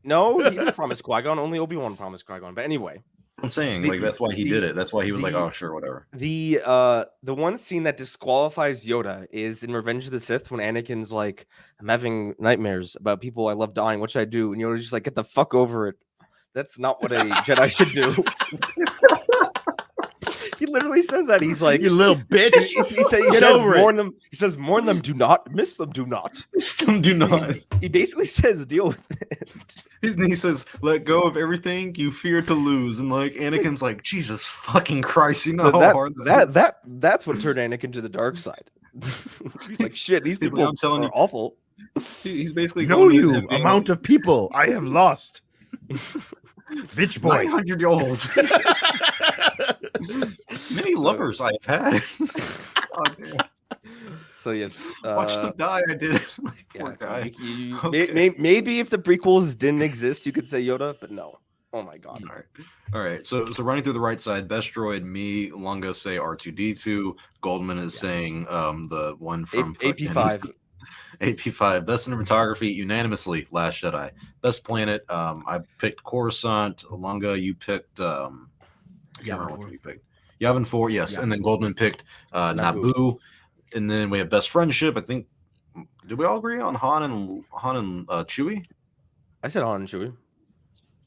No, he didn't promise Qui-Gon. Only Obi-Wan promised Qui-Gon. But anyway, I'm saying that's why he did it. That's why he was like, "Oh, sure, whatever." The one scene that disqualifies Yoda is in Revenge of the Sith when Anakin's like, "I'm having nightmares about people I love dying. What should I do?" And Yoda's just like, "Get the fuck over it. That's not what a Jedi should do." He literally says that. He's like, "You little bitch." He says, "Warn them." He says, "Mourn them, do not miss them, do not miss them, do not." He basically says, "Deal with it." He says, "Let go of everything you fear to lose." And Anakin's like, "Jesus fucking Christ, you know how hard that's what turned Anakin to the dark side." He's like, "Shit, these people are awful." He's basically know you amount of people I have lost. Bitch boy, 900-year-olds. Many lovers I've had. God, so yes, watch them die. I did it. Poor guy. Maybe if the prequels didn't exist, you could say Yoda, but no. Oh my god. All right. So running through the right side, best droid, me, Lunga say R2D2. Goldman is saying the one from AP5. AP5. Best cinematography unanimously, Last Jedi. Best planet, I picked Coruscant. Lunga, you picked Yavin 4, yes. Yeah. And then Goldman picked Naboo. And then we have best friendship. I think, did we all agree on Han and Chewie? I said Han and Chewie.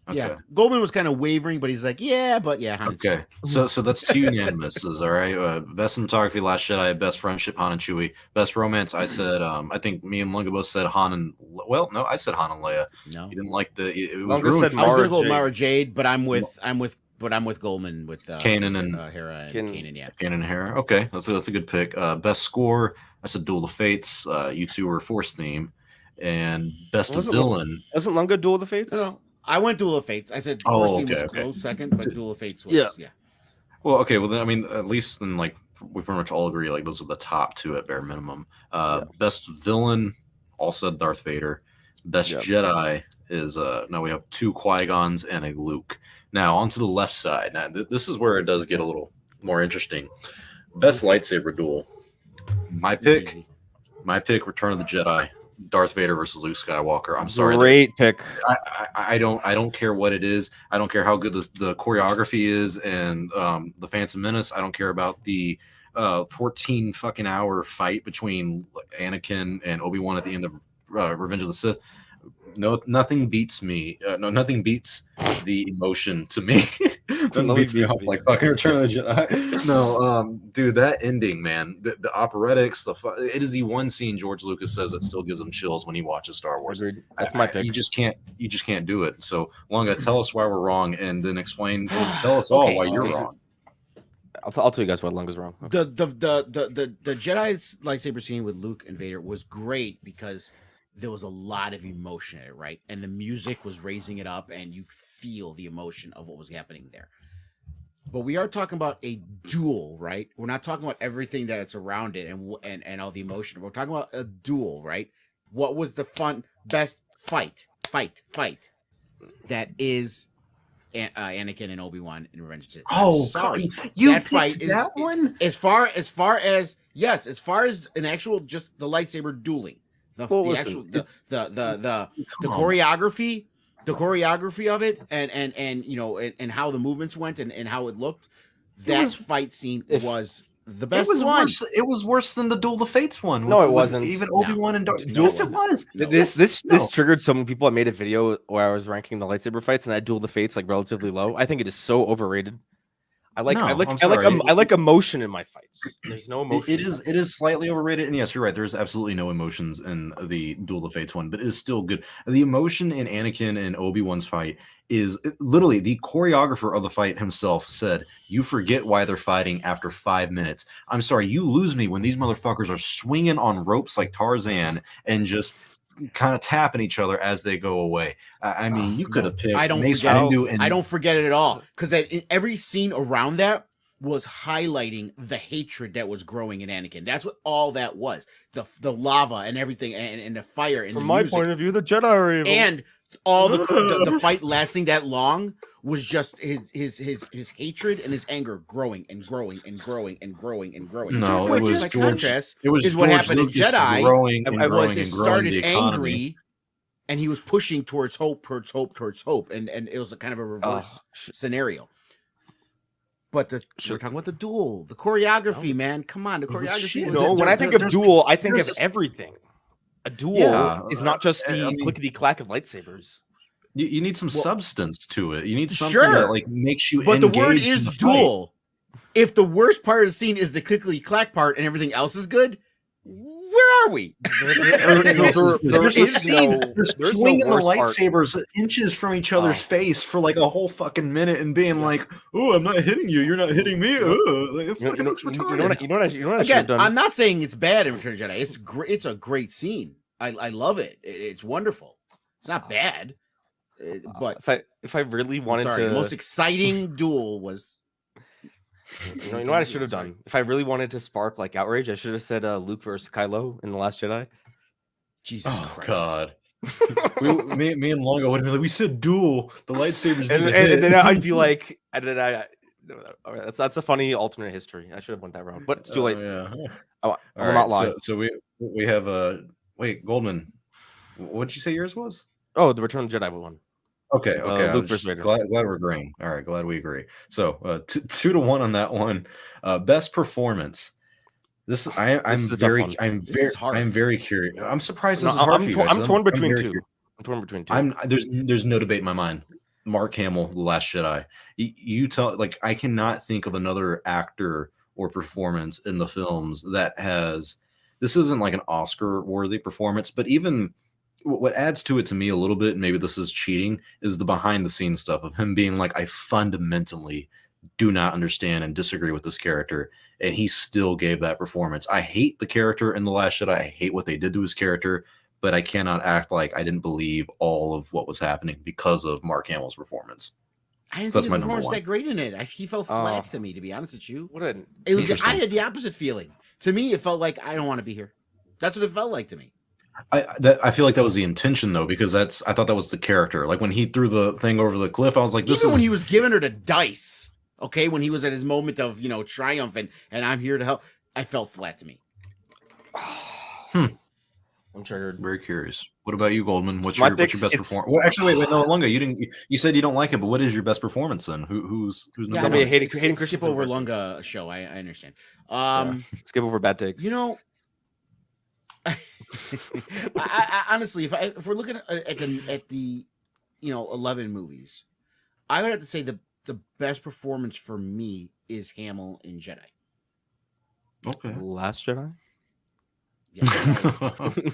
Okay. Yeah, Goldman was kind of wavering, but he's like, Han. Okay, so that's two unanimouses. All right, best cinematography, Last Jedi. Best friendship, Han and Chewie. Best romance, I said. I think me and Lunga both said Han and. Well, no, I said Han and Leia. No, you didn't like the. Lunga said I was gonna go with Mara Jade, but I'm with But I'm with Goldman with Kanan and Hera and Kanan. Kanan. Yeah. Kanan and Hera. Okay, that's a good pick. Best score, I said Duel of Fates. You two were Force theme, and best villain. Wasn't Lunga Duel of the Fates? No, I went Duel of Fates. I said Oh, first team was okay. close second, but Duel of Fates was yeah. Well, okay. Well, then I mean, at least then like we pretty much all agree like those are the top two at bare minimum. Best villain, all said Darth Vader. Best Jedi is now we have 2 Qui-Gons and a Luke. Now onto the left side. Now this is where it does get a little more interesting. Best lightsaber duel. My pick, Return of the Jedi. Darth Vader versus Luke Skywalker. I'm sorry. Great pick. I don't care what it is. I don't care how good the choreography is and the Phantom Menace. I don't care about the 14 fucking hour fight between Anakin and Obi-Wan at the end of Revenge of the Sith. No, nothing beats me. Nothing beats the emotion to me. Nothing beats me off like fucking Return of the Jedi. No, dude, that ending, man. The operatics, it is the one scene George Lucas says that still gives him chills when he watches Star Wars. Agreed. That's my pick. You just can't do it. So, Longa, tell us why we're wrong, and then tell us all why you're wrong. I'll tell you guys why Lunga's wrong. Okay. The Jedi's lightsaber scene with Luke and Vader was great because there was a lot of emotion in it, right? And the music was raising it up, and you feel the emotion of what was happening there. But we are talking about a duel, right? We're not talking about everything that's around it and all the emotion. We're talking about a duel, right? What was the best fight that is Anakin and Obi-Wan in Revenge of the Sith? Oh, sorry, you that fight is that one. As far as an actual just the lightsaber dueling. The choreography of it and you know and how the movements went and how it looked, fight scene was the best one. It was worse than the Duel of Fates one. No, it wasn't. Even Obi-Wan and Darth. Yes, it was. This triggered some people. I made a video where I was ranking the lightsaber fights, and I Duel of the Fates like relatively low. I think it is so overrated. I like emotion in my fights. There's no emotion. It is slightly overrated, and yes, you're right. There's absolutely no emotions in the Duel of Fates one, but it is still good. The emotion in Anakin and Obi-Wan's fight is literally the choreographer of the fight himself said, "You forget why they're fighting after 5 minutes." I'm sorry, you lose me when these motherfuckers are swinging on ropes like Tarzan and just kind of tapping each other as they go away. I mean, you could have picked. I don't forget it at all because in every scene around that was highlighting the hatred that was growing in Anakin. That's what all that was. The lava and everything and the fire. And from my point of view, the Jedi are evil. And all the fight lasting that long was just his hatred and his anger growing and growing and growing and growing and growing. No, which it was is George. contrast. It was is what George happened Lucas in Jedi. growing and growing It and started growing the economy. angry, and he was pushing towards hope, and it was a kind of a reverse scenario. But we're talking about the duel, the choreography, man. Come on, the choreography. When I think of duel, I think of everything. A duel is not just the clickety clack of lightsabers. You need some substance to it. You need something that like makes you. But the word is duel. If the worst part of the scene is the clickety clack part and everything else is good, where are we? There's a scene. They're swinging the lightsabers inches from each other's face for like a whole fucking minute and being like, "Oh, I'm not hitting you. You're not hitting me." Again, I'm not saying it's bad in Return of the Jedi. It's great. It's a great scene. I love it. It's wonderful. It's not bad. But if I really wanted the most exciting duel was. You know what I should have done? If I really wanted to spark like outrage, I should have said Luke versus Kylo in The Last Jedi. Jesus Christ. God. me and Longo would have been like, we said duel. The lightsabers. And then I'd be like, that's a funny alternate history. I should have went that route, but it's too late. Yeah. I'm not lying. So we have wait, Goldman. What did you say yours was? Oh, the Return of the Jedi one. Okay. Luke versus Vader. Glad we're agreeing. All right, glad we agree. So 2-1 on that one. Best performance. I'm very curious. I'm surprised this is hard for you guys. I'm torn between two. There's no debate in my mind. Mark Hamill, The Last Jedi. You tell like I cannot think of another actor or performance in the films that has. This isn't like an Oscar-worthy performance, but even what adds to it to me a little bit, and maybe this is cheating, is the behind the scenes stuff of him being like, I fundamentally do not understand and disagree with this character, and he still gave that performance. I hate the character in The Last Jedi. I hate what they did to his character, but I cannot act like I didn't believe all of what was happening because of Mark Hamill's performance. I didn't So think that's my his number performance one. that great in it. He felt flat to me, to be honest with you. What an It was. Interesting. I had the opposite feeling. To me, it felt like I don't want to be here. That's what it felt like to me. I feel like that was the intention though, because I thought that was the character. Like when he threw the thing over the cliff, I was like, this Even is when he was giving her the dice, okay, when he was at his moment of triumph and I'm here to help, I felt flat to me. I'm triggered. very curious. What about you, Goldman? What's My your picks, best it's- performance? Well, actually, wait, no, Lunga, you didn't. You said you don't like it, but what is your best performance then? Who's Yeah, number gonna be a one? Hayden skip Christensen over version. Lunga show. I understand. Skip over bad takes. I honestly, if we're looking at the 11 movies, I would have to say the best performance for me is Hamill in Jedi. Okay. Last Jedi. Yeah,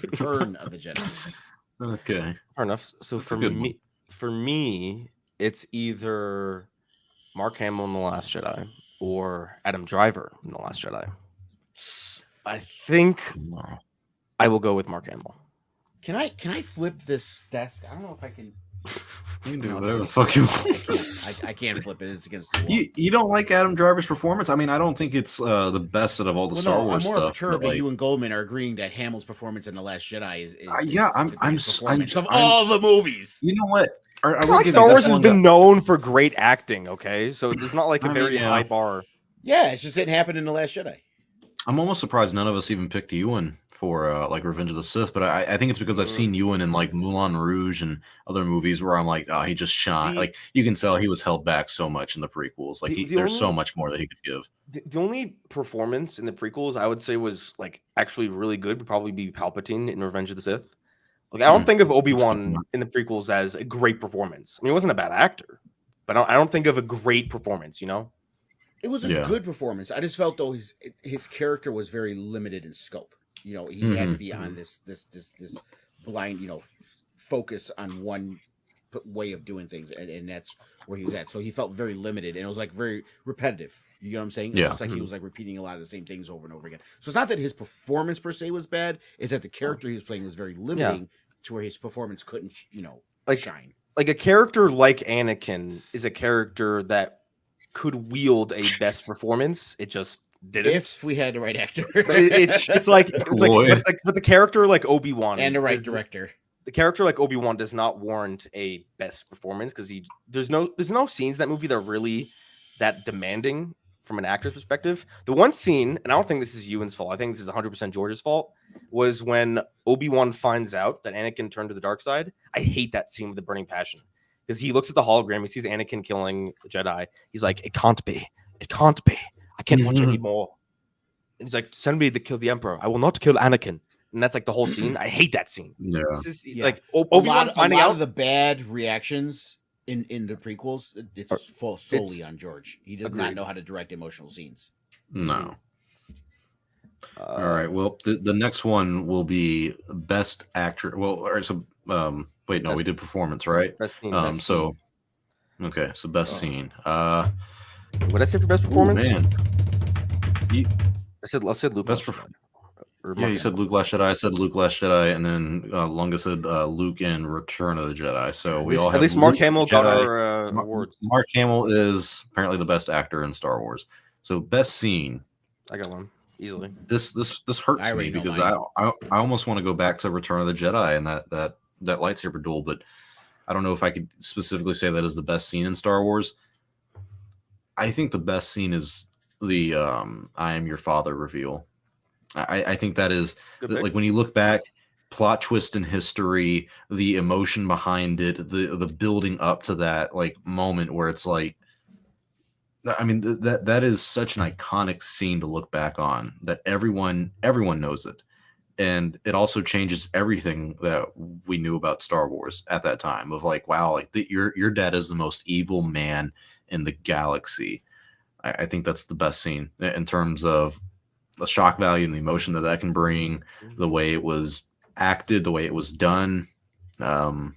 Return of the Jedi. Okay. Fair enough. So That's a good for me, it's either Mark Hamill in The Last Jedi or Adam Driver in The Last Jedi. I think Wow. I will go with Mark Hamill. Can I flip this desk? I don't know if I can. You can do No, whatever the it's fuck you against want. the wall. I can't flip it. It's against the wall. You don't like Adam Driver's performance? I mean, I don't think it's the best out of all the Star I'm Wars more stuff. perturbed but, that like, you and Goldman are agreeing that Hamill's performance in The Last Jedi is yeah, I'm- the I'm greatest s- performance I'm- of all the movies. you know what? I I will feel like give Star you Wars this has one been guy. known for great acting. Okay, so it's not like a I mean, very yeah. high bar. Yeah, it just didn't happen in The Last Jedi. I'm almost surprised none of us even picked Ewan for like Revenge of the Sith, but I think it's because I've seen Ewan in like Moulin Rouge and other movies where I'm like, oh, he just shine. Like you can tell he was held back so much in the prequels. Like there's so much more that he could give. The only performance in the prequels I would say was like actually really good would probably be Palpatine in Revenge of the Sith. Like I don't think of Obi-Wan in the prequels as a great performance. I mean, he wasn't a bad actor, but I don't think of a great performance. It was a Yeah. good performance. I just felt though his character was very limited in scope. He had to be on this blind, focus on one way of doing things, and that's where he was at. So he felt very limited, and it was like very repetitive. You know what I'm saying? It's Yeah. just like he was like repeating a lot of the same things over and over again. So it's not that his performance per se was bad; it's that the character he was playing was very limiting to where his performance couldn't, Like- shine. Like a character like Anakin is a character that could wield a best performance. It just didn't. If we had the right actor It's like Boy. but the character like Obi-Wan and the right director. the character like Obi-Wan does not warrant a best performance because there's no scenes in that movie that are really that demanding from an actor's perspective. The one scene, and I don't think this is Ewan's fault, I think this is 100% George's fault, was when Obi-Wan finds out that Anakin turned to the dark side. I hate that scene with the burning passion because he looks at the hologram, he sees Anakin killing a Jedi. He's like, it can't be. I can't watch anymore. And he's like, send me to kill the Emperor. I will not kill Anakin. And that's like the whole scene. I hate that scene. Yeah. This is Yeah. like A Obi-Wan lot finding out. of the bad reactions in the prequels, it's solely on George. He does not Agreed. know how to direct emotional scenes. No. All right. Well, the next one will be best actor. Well, all right. So, wait, no, Best- we did performance, right? Best scene. best So, okay. So best scene. What did I say for best Ooh, performance? man. I said Luke. Best Last perf- Jedi. Or Yeah, Mark you said Hamill. Luke Last Jedi. I said Luke Last Jedi, and then Lunga said Luke in Return of the Jedi. So we all have At least Mark Luke, Hamill got Jedi. our awards. Mark Hamill is apparently the best actor in Star Wars. So best scene. I got one easily. This I hurts me already know because mine. I almost want to go back to Return of the Jedi and that lightsaber duel, but I don't know if I could specifically say that is the best scene in Star Wars. I think the best scene is the I am your father reveal. I think that is Good pick. like when you look back, plot twist in history, the emotion behind it, the building up to that like moment where it's like, I mean that is such an iconic scene to look back on that everyone knows it, and it also changes everything that we knew about Star Wars at that time. Of like, wow, like your dad is the most evil man in the galaxy. I think that's the best scene in terms of the shock value and the emotion that can bring, the way it was acted, the way it was done. I'm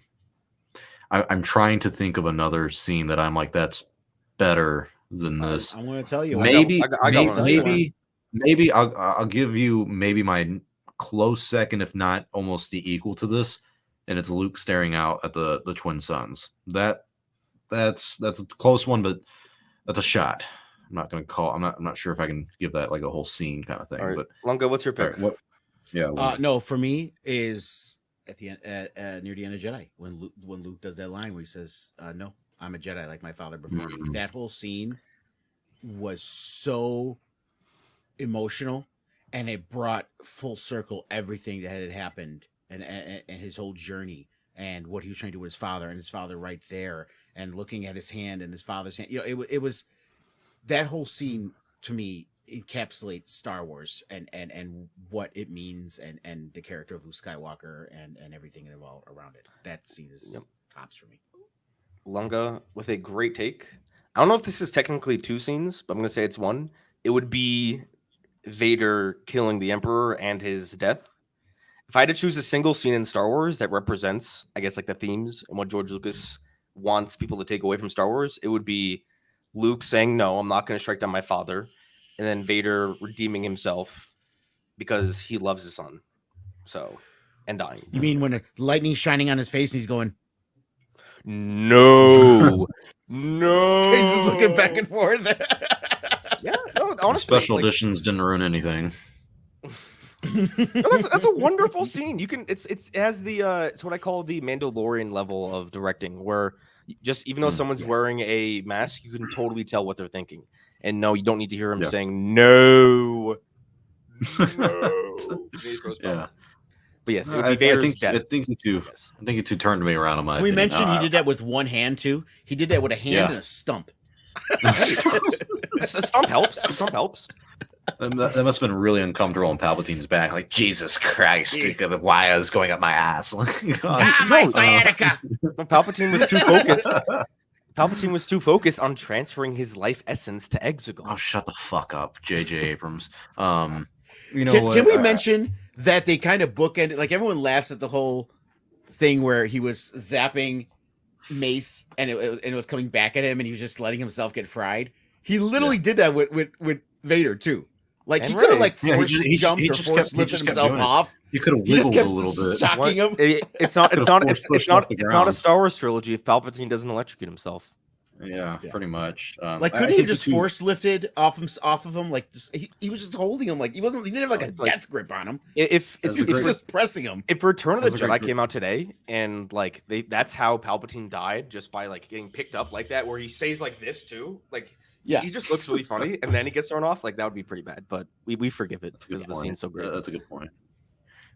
trying to think of another scene that I'm like, that's better than this. I'm going to tell you. Maybe, I got one. maybe I'll give you maybe my close second, if not almost the equal to this, and it's Luke staring out at the twin suns. That's a close one, but that's a shot. I'm not going to call. I'm not sure if I can give that like a whole scene kind of thing. All right. But Lunga, what's your pick? what? Yeah. No, for me is at the end, near the end of Jedi, when Luke does that line where he says, "No, I'm a Jedi like my father before me." That whole scene was so emotional, and it brought full circle everything that had happened, and his whole journey, and what he was trying to do with his father, and his father right there, and looking at his hand and his father's hand. It was that whole scene to me encapsulates Star Wars and what it means, and the character of Luke Skywalker and everything involved around it. That scene is tops for me. Lunga with a great take. I don't know if this is technically two scenes, but I'm going to say it's one. It would be Vader killing the Emperor and his death. If I had to choose a single scene in Star Wars that represents, I guess, like the themes and what George Lucas wants people to take away from Star Wars, it would be Luke saying, "No, I'm not going to strike down my father," and then Vader redeeming himself because he loves his son. So, and dying. You mean when lightning's shining on his face and he's going, "No, no." He's just looking back and forth. Yeah, no, honestly, special editions didn't ruin anything. No, that's a wonderful scene. You can it has the it's what I call the Mandalorian level of directing, where just even though someone's wearing a mask, you can totally tell what they're thinking. And no, you don't need to hear him saying no. Yeah. But yes, it would be Vader's death. I think you two turned me around on my. We mentioned he did that with one hand too. He did that with a hand and a stump. A stump helps. A stump helps. That must have been really uncomfortable on Palpatine's back. Like, Jesus Christ, the wires going up my ass. My sciatica. Palpatine was too focused. Palpatine was too focused on transferring his life essence to Exegol. Oh, shut the fuck up, J.J. Abrams. Can we mention that they kind of bookended? Like, everyone laughs at the whole thing where he was zapping Mace and it was coming back at him, and he was just letting himself get fried. He literally did that with Vader too. Like, he could have like force jumped or force lifted himself off. He could have wiggled a little bit, shocking him. It's not a Star Wars trilogy if Palpatine doesn't electrocute himself. Yeah, pretty much. Like, couldn't he have just force lifted off of him? Like, he was just holding him. Like, he didn't have like a death grip on him. If he was just pressing him. If Return of the Jedi came out today, and like that's how Palpatine died, just by like getting picked up like that, where he stays like this too, like. Yeah, he just looks really funny, and then he gets thrown off. Like, that would be pretty bad, but we forgive it because the scene's so great. That's a good point.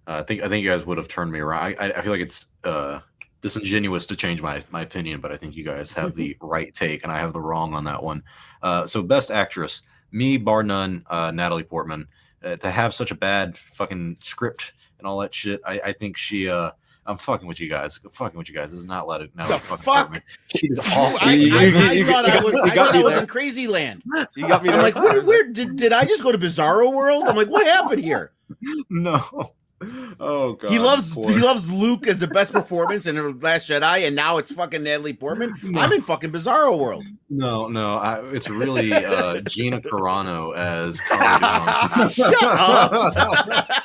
I think you guys would have turned me around. I feel like it's disingenuous to change my opinion, but I think you guys have the right take, and I have the wrong on that one. So, best actress, me bar none, Natalie Portman. To have such a bad fucking script and all that shit, I think she. I'm fucking with you guys. This is not let it. No, fuck. She's awful. I thought I was in Crazy Land. You got me. I'm like, where did I just go to Bizarro World? I'm like, what happened here? No. Oh god. He loves Luke as the best performance in The Last Jedi, and now it's fucking Natalie Portman. No. I'm in fucking Bizarro World. No, it's really Gina Carano as Carrie. Shut up.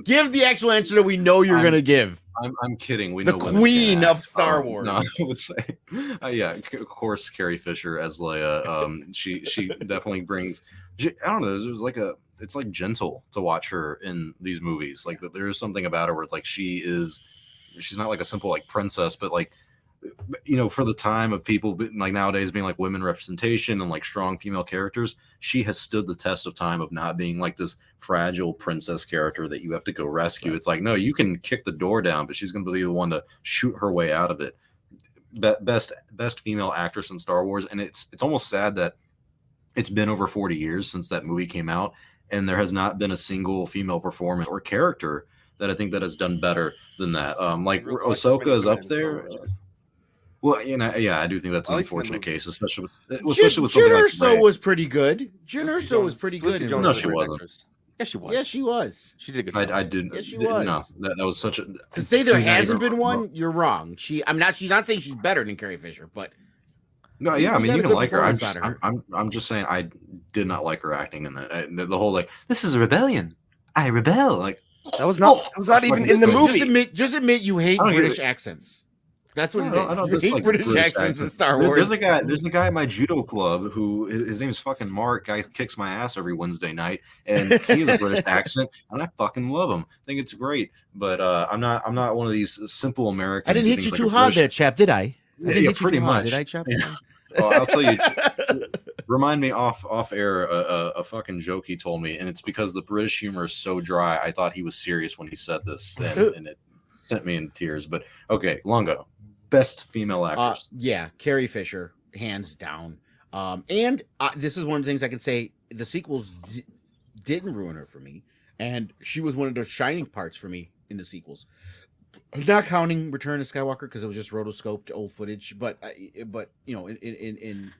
Give the actual answer that we know you're gonna give. I'm kidding. We the know Queen of Star Wars. No, I would say, of course, Carrie Fisher as Leia. She definitely brings. I don't know. It's like gentle to watch her in these movies. Like, there is something about her where it's like she's not like a simple like princess, but like, for the time of people like nowadays being like women representation and like strong female characters, she has stood the test of time of not being like this fragile princess character that you have to go rescue. Right. It's like, no, you can kick the door down, but she's going to be the one to shoot her way out of it. Best female actress in Star Wars, and it's almost sad that it's been over 40 years since that movie came out, and there has not been a single female performance or character that I think that has done better than that. Like Ahsoka is up there. Well, I do think that's an unfortunate case, especially with Jyn Erso was pretty good. Jyn Erso was pretty good. No, she wasn't. Yeah, she was. Yeah, she was. She did a good job. I didn't. Yes, she No, was. that was such a. To say there She's not hasn't even been wrong. one, you're wrong. She's not saying she's better than Carrie Fisher, but No, yeah, I we mean, got you a can good like her. performance out of her. I'm just saying, I did not like her acting in that. The whole like, this is a rebellion. I rebel. Like That was not even in the movie. Just admit you hate I don't get British it. accents. That's what I it don't- I is. don't You hate dislike British British accents in accents. Star Wars. There's a guy at my judo club who his name's fucking Mark. Guy kicks my ass every Wednesday night, and he has a British accent, and I fucking love him. I think it's great. But I'm not one of these simple Americans. I didn't who hit you thinks too like a hard British- there, chap, did I? I didn't Yeah, hit you pretty too hard, much. did I, chap? Well, I'll tell you. Remind me off air a fucking joke he told me, and it's because the British humor is so dry. I thought he was serious when he said this, and it sent me in tears. But okay, Longo, best female actress. Yeah, Carrie Fisher, hands down. And this is one of the things I can say. The sequels didn't ruin her for me, and she was one of the shining parts for me in the sequels. Not counting Return of Skywalker because it was just rotoscoped old footage, but you know, in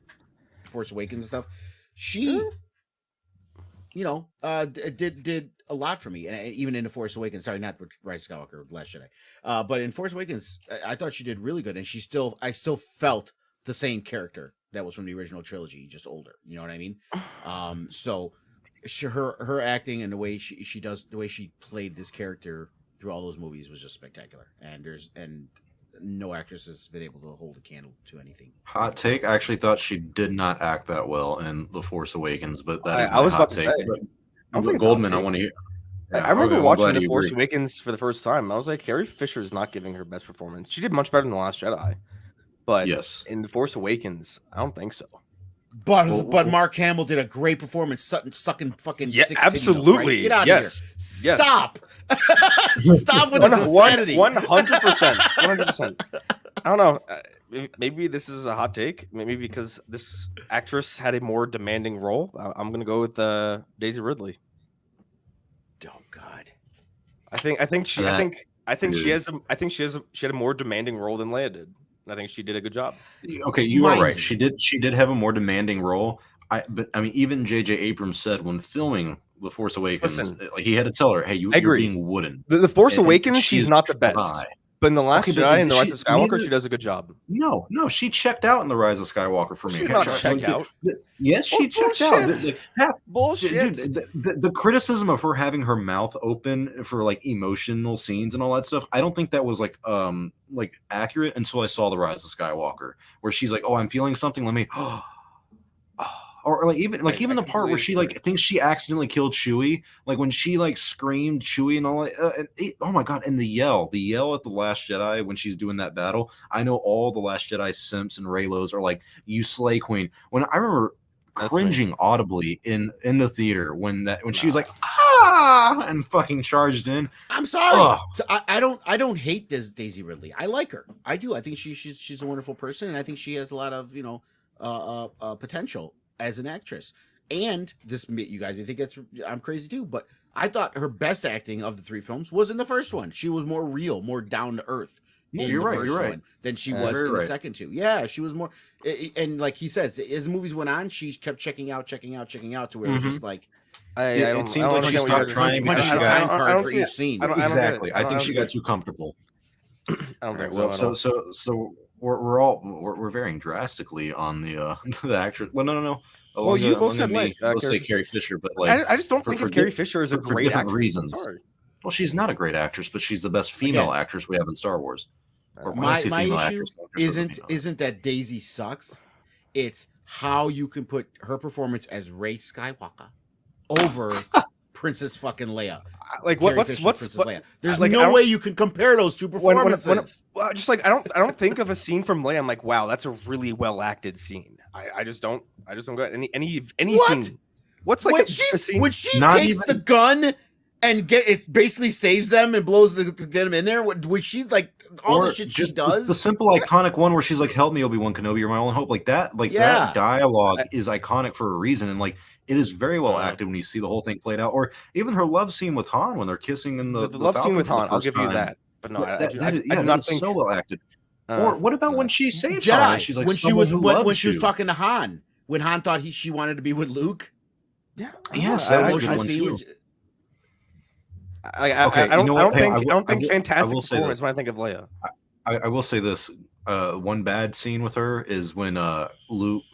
Force Awakens and stuff, she, you know, did a lot for me, and even in the Force Awakens. Sorry, not Rise of Skywalker, Last Jedi, but in Force Awakens, I thought she did really good, and I still felt the same character that was from the original trilogy, just older. You know what I mean? So her acting and the way the way she played this character through all those movies was just spectacular, and no actress has been able to hold a candle to anything. Hot take. I actually thought she did not act that well in The Force Awakens, but that is I was my about hot to take. say. But I don't think it's a Goldman, hot I take. want to hear. I remember I'm watching glad The you Force agree. Awakens for the first time. I was like, Carrie Fisher is not giving her best performance. She did much better than The Last Jedi, but Yes. in The Force Awakens, I don't think so. But Mark Hamill did a great performance, sucking fucking Yeah, six titty milk, absolutely. right? Get out Yes. of Yes. here! Stop! Stop with this insanity. 100%. 100%. I don't know. Maybe this is a hot take. Maybe because this actress had a more demanding role. I'm gonna go with Daisy Ridley. Oh God! I think she had a more demanding role than Leia did. I think she did a good job. Okay, you are Mind right. you. She did have a more demanding role. But I mean, even J.J. Abrams said when filming The Force Awakens, Listen, like, he had to tell her, "Hey, you're agree. being wooden." The Force And Awakens, she she's is not the best. dry. But in The Last Okay, but Jedi and The Rise she- of Skywalker, neither- she does a good job. No, she checked out in The Rise of Skywalker for me. She did not Like, check out. Yes, she checked out. Bullshit. Dude, the criticism of her having her mouth open for like emotional scenes and all that stuff, I don't think that was like accurate until I saw The Rise of Skywalker, where she's like, "Oh, I'm feeling something. Let me." Or like even the part where she like thinks she accidentally killed Chewie, like when she like screamed Chewie and all that. Oh my God! And the yell at the Last Jedi when she's doing that battle. I know all the Last Jedi simps and Raylos are like, "You slay queen." When I remember cringing audibly in the theater when she was like and fucking charged in. I'm sorry. Ugh. So I don't hate this Daisy Ridley. I like her. I do. I think she's a wonderful person, and I think she has a lot of potential as an actress. And this, you guys may think I'm crazy too, but I thought her best acting of the three films was in the first one. She was more real, more down to earth. You're right. One than she was in the second two. Yeah, she was more. And like he says, as the movies went on, she kept checking out to where it was just like. It seemed like she stopped trying because she time got card for each scene. exactly. I think she got too comfortable. I don't think well, so we're varying drastically on the the actress. Well, no. Well, you both said let's say Carrie Fisher, but like I just don't think of Carrie Fisher as a great different actress. reasons. Sorry. Well, she's not a great actress, but she's the best female actress we have in Star Wars. My issue isn't that Daisy sucks. It's how you can put her performance as Rey Skywalker over Princess fucking Leia. Like what's Leia? There's like, no way you can compare those two performances. Well, just like I don't think of a scene from Leia. I'm like, wow, that's a really well acted scene. I just don't got any scene. What's like when she takes the gun and it basically saves them and blows get them in there. When she like all the shit she does, the simple iconic one where she's like, "Help me, Obi-Wan Kenobi, you're my only hope." Like that, that dialogue is iconic for a reason, and like it is very well acted when you see the whole thing played out. Or even her love scene with Han when they're kissing in the love scene with Han. I'll give you that, but no, I not think so well acted. Or what about when she saves Jedi? Han? She's like, when she was talking to Han, when Han thought she wanted to be with Luke. Yeah. Yes, that was a good one too. Okay, I you know what? Hey, I don't think I fantastic will say performance this. when I think of Leia. I will say this. One bad scene with her is when Luke,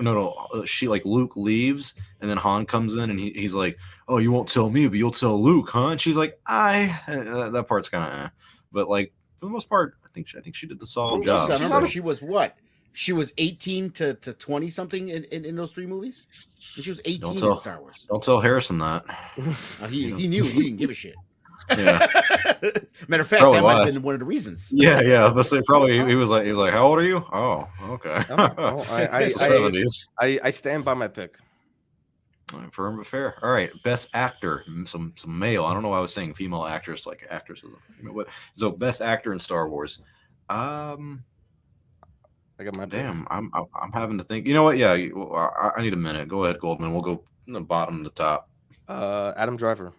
she like Luke leaves, and then Han comes in, and he's like, "Oh, you won't tell me, but you'll tell Luke, huh?" And she's like, that part's kind of, but like for the most part, I think she did the solid You also job. got to she's remember, not she was what? She was 18 to 20 something in those 3 movies. And she was 18 in Star Wars. Don't tell Harrison that. He knew. He didn't give a shit. Yeah. Matter of fact, Probably that might why. have been one of the reasons. Yeah. But say probably he was like, "How old are you?" Oh, okay. well, It's the 70s. I stand by my pick. Firm but fair. All right, best actor, some male. I don't know why I was saying female actress, like actresses. So best actor in Star Wars. I got my pick. Damn, I'm having to think. You know what? Yeah, I need a minute. Go ahead, Goldman. We'll go from the bottom to top. Adam Driver.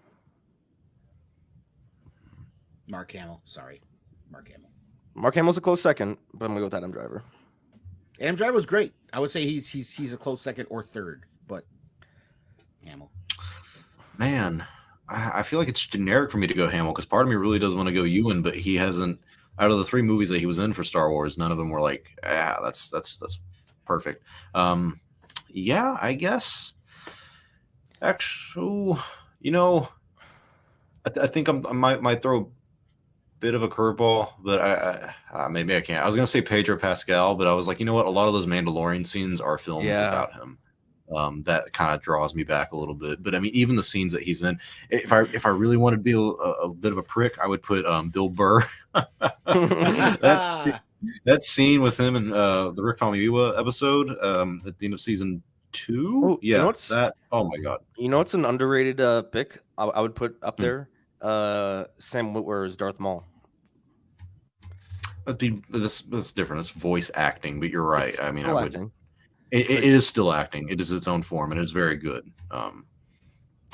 Mark Hamill. Sorry, Mark Hamill. Mark Hamill's a close second, but I'm gonna go with Adam Driver. Adam Driver was great. I would say he's a close second or third, but Hamill. Man, I feel like it's generic for me to go Hamill because part of me really does want to go Ewan, but he hasn't. Out of the 3 movies that he was in for Star Wars, none of them were like, that's perfect. Yeah, I guess. Actually, I think I might throw a bit of a curveball, but maybe I can't. I was gonna say Pedro Pascal, but I was like, you know what? A lot of those Mandalorian scenes are filmed without him. That kind of draws me back a little bit. But I mean, even the scenes that he's in, if I really wanted to be a bit of a prick, I would put Bill Burr. that scene with him in the Rick Famuyiwa episode at the end of season 2. Oh, yeah, that. Oh my god. You know, it's an underrated pick. I would put up there. Sam Witwer's Darth Maul. That's different. It's voice acting, but you're right. It's I mean, I would. acting. It is still acting. It is its own form, and it's very good. All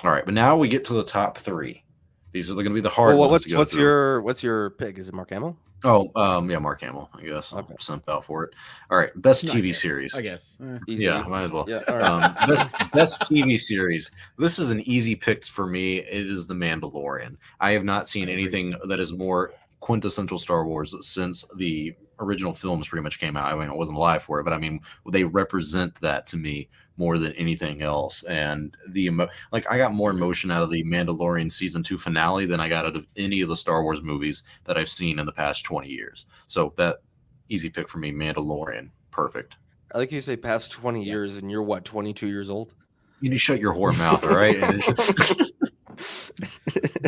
right, but now we get to the top 3. These are going to be the hard ones to go through. What's your pick? Is it Mark Hamill? Oh, yeah, Mark Hamill. I guess I'll simp out for it. All right, best TV series. I guess. Easy. Might as well. Yeah, all right. Best TV series. This is an easy pick for me. It is The Mandalorian. I have not seen anything that is more quintessential Star Wars since the original films pretty much came out. I mean, I wasn't alive for it, but I mean, they represent that to me more than anything else. And I got more emotion out of the Mandalorian season 2 finale than I got out of any of the Star Wars movies that I've seen in the past 20 years. So that easy pick for me, Mandalorian. Perfect. I like you say past 20 years, and you're what, 22 years old? You need to shut your whore mouth, all right?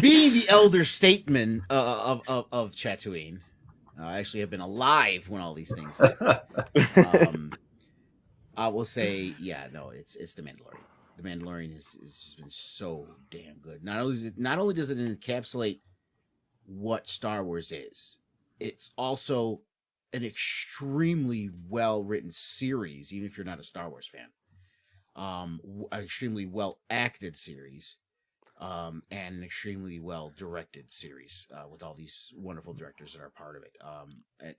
Being the elder statesman of Chatooine, I actually have been alive when all these things happened. I will say, it's The Mandalorian. The Mandalorian has been so damn good. Not only does it encapsulate what Star Wars is, it's also an extremely well written series, even if you're not a Star Wars fan. An extremely well acted series, and an extremely well directed series with all these wonderful directors that are part of it.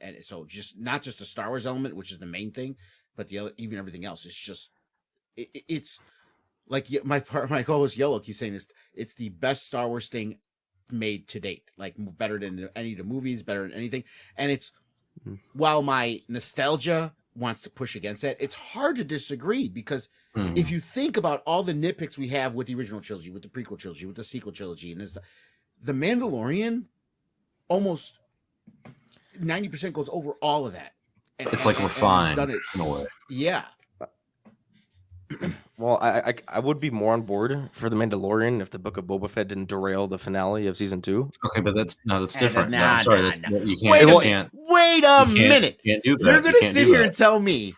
And so just not just the Star Wars element, which is the main thing, but even everything else. It's just it's like my co-host Yellow keeps saying this. It's the best Star Wars thing made to date. Like better than any of the movies, better than anything. And it's while my nostalgia wants to push against that, it's hard to disagree because if you think about all the nitpicks we have with the original trilogy, with the prequel trilogy, with the sequel trilogy, and the Mandalorian almost 90% goes over all of that. It's like refined in a way. Yeah. Well, I would be more on board for The Mandalorian if the Book of Boba Fett didn't derail the finale of season 2. Okay, but that's different. I'm sorry, you can't. Wait a minute. You can't do that. You're gonna sit here and tell me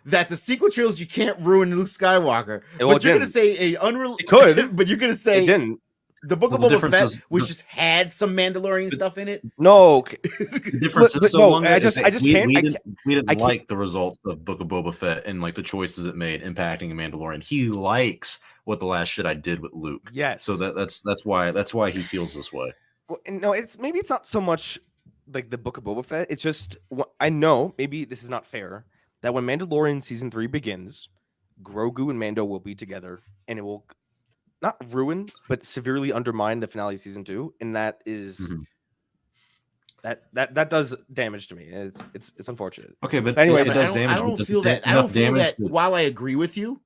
that the sequel trilogy can't ruin Luke Skywalker, but you're gonna say it could, but you're gonna say it didn't. The Book of Boba Fett, which just had some Mandalorian stuff in it. No, the difference is so long. I just can't. We didn't like the results of Book of Boba Fett and like the choices it made impacting a Mandalorian. He likes what The Last Jedi did with Luke. Yes. So that's why he feels this way. Well, no, it's not so much like the Book of Boba Fett. It's just I know maybe this is not fair that when Mandalorian season 3 begins, Grogu and Mando will be together, and it will not ruin, but severely undermine the finale of season 2, and that is Mhm. that does damage to me. It's unfortunate. Okay, but Anyways, it But does I damage. don't Does feel it that. I enough don't feel damage that. While I agree with you,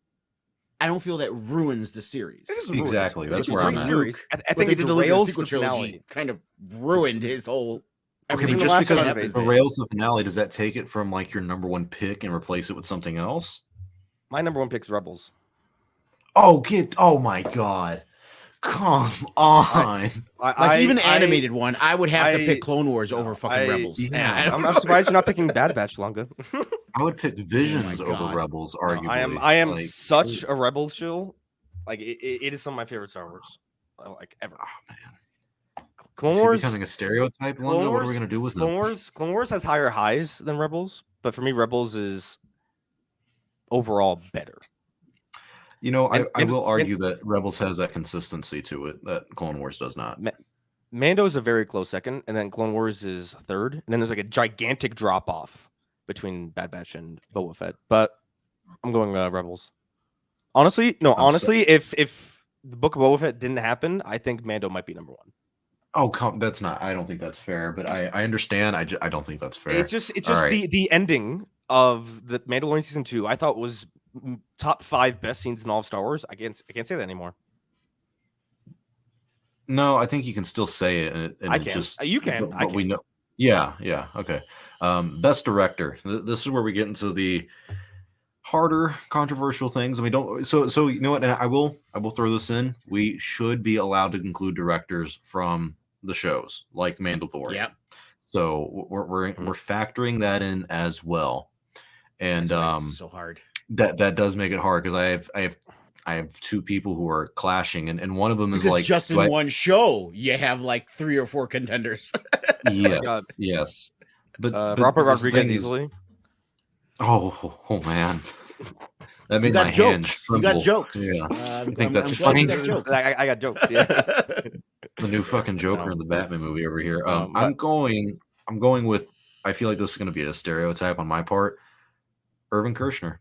I don't feel that ruins the series. It is ruined. Exactly. That's It's a where I'm great at. series. I What think they it did to Luke in the derails sequel the trilogy finale. kind of ruined his whole. Okay, Even but the just last because one it happens. derails the finale, does that take it from like your number one pick and replace it with something else? My number one pick's Rebels. Oh my god. Come on. Like even animated one, I would have to pick Clone Wars over fucking Rebels. Yeah. And I'm surprised you're not picking Bad Batch, Longa. I would pick Visions over God. Rebels, No, arguably. I am Like, such a Rebels shill. Like it is some of my favorite Star Wars, like ever. oh man. Clone Is he Wars becoming a stereotype, Clone Lunga? What are we Wars, gonna do with Clone him? Wars has higher highs than Rebels, but for me, Rebels is overall better. You know, I And will argue that Rebels has that consistency to it that Clone Wars does not. Mando's a very close second, and then Clone Wars is third, and then there's like a gigantic drop off between Bad Batch and Boba Fett. But I'm going Rebels. Honestly, if the Book of Boba Fett didn't happen, I think Mando might be number one. Oh, that's not. I don't think that's fair, but I understand. I don't think that's fair. It's just right. the ending of the Mandalorian season 2. I thought was top 5 best scenes in all of Star Wars. I can't say that anymore. No, I think you can still say it, and I it can. just You can. But we know. Yeah. Okay. Best director. This is where we get into the harder, controversial things, and we don't. So you know what? And I will throw this in. We should be allowed to include directors from the shows, like The Mandalorian. Yep. So we're factoring that in as well, and That's why this is so hard. That does make it hard because I have two people who are clashing, and one of them is Because like just in one show, you have like 3 or 4 contenders. Yes. But Robert this Rodriguez thing is- easily. Oh man, that made You got my jokes. hands You got tremble. jokes. Yeah, I think that's funny. You got jokes. I got jokes. Yeah. The new fucking Joker in the Batman movie over here. No, I'm going with. I feel like this is going to be a stereotype on my part. Irving Kirschner.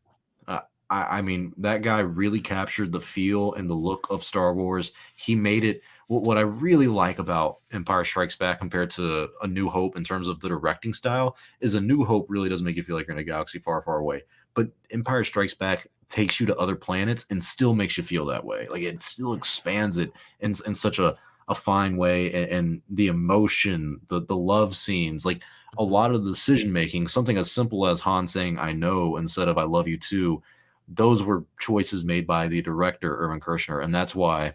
I mean, that guy really captured the feel and the look of Star Wars. He made it. What I really like about Empire Strikes Back compared to A New Hope in terms of the directing style is A New Hope really does make you feel like you're in a galaxy far, far away. But Empire Strikes Back takes you to other planets and still makes you feel that way. Like it still expands it in such a fine way, and the emotion, the love scenes, like a lot of the decision making, something as simple as Han saying "I know" instead of "I love you too." Those were choices made by the director Irving Kirschner, and that's why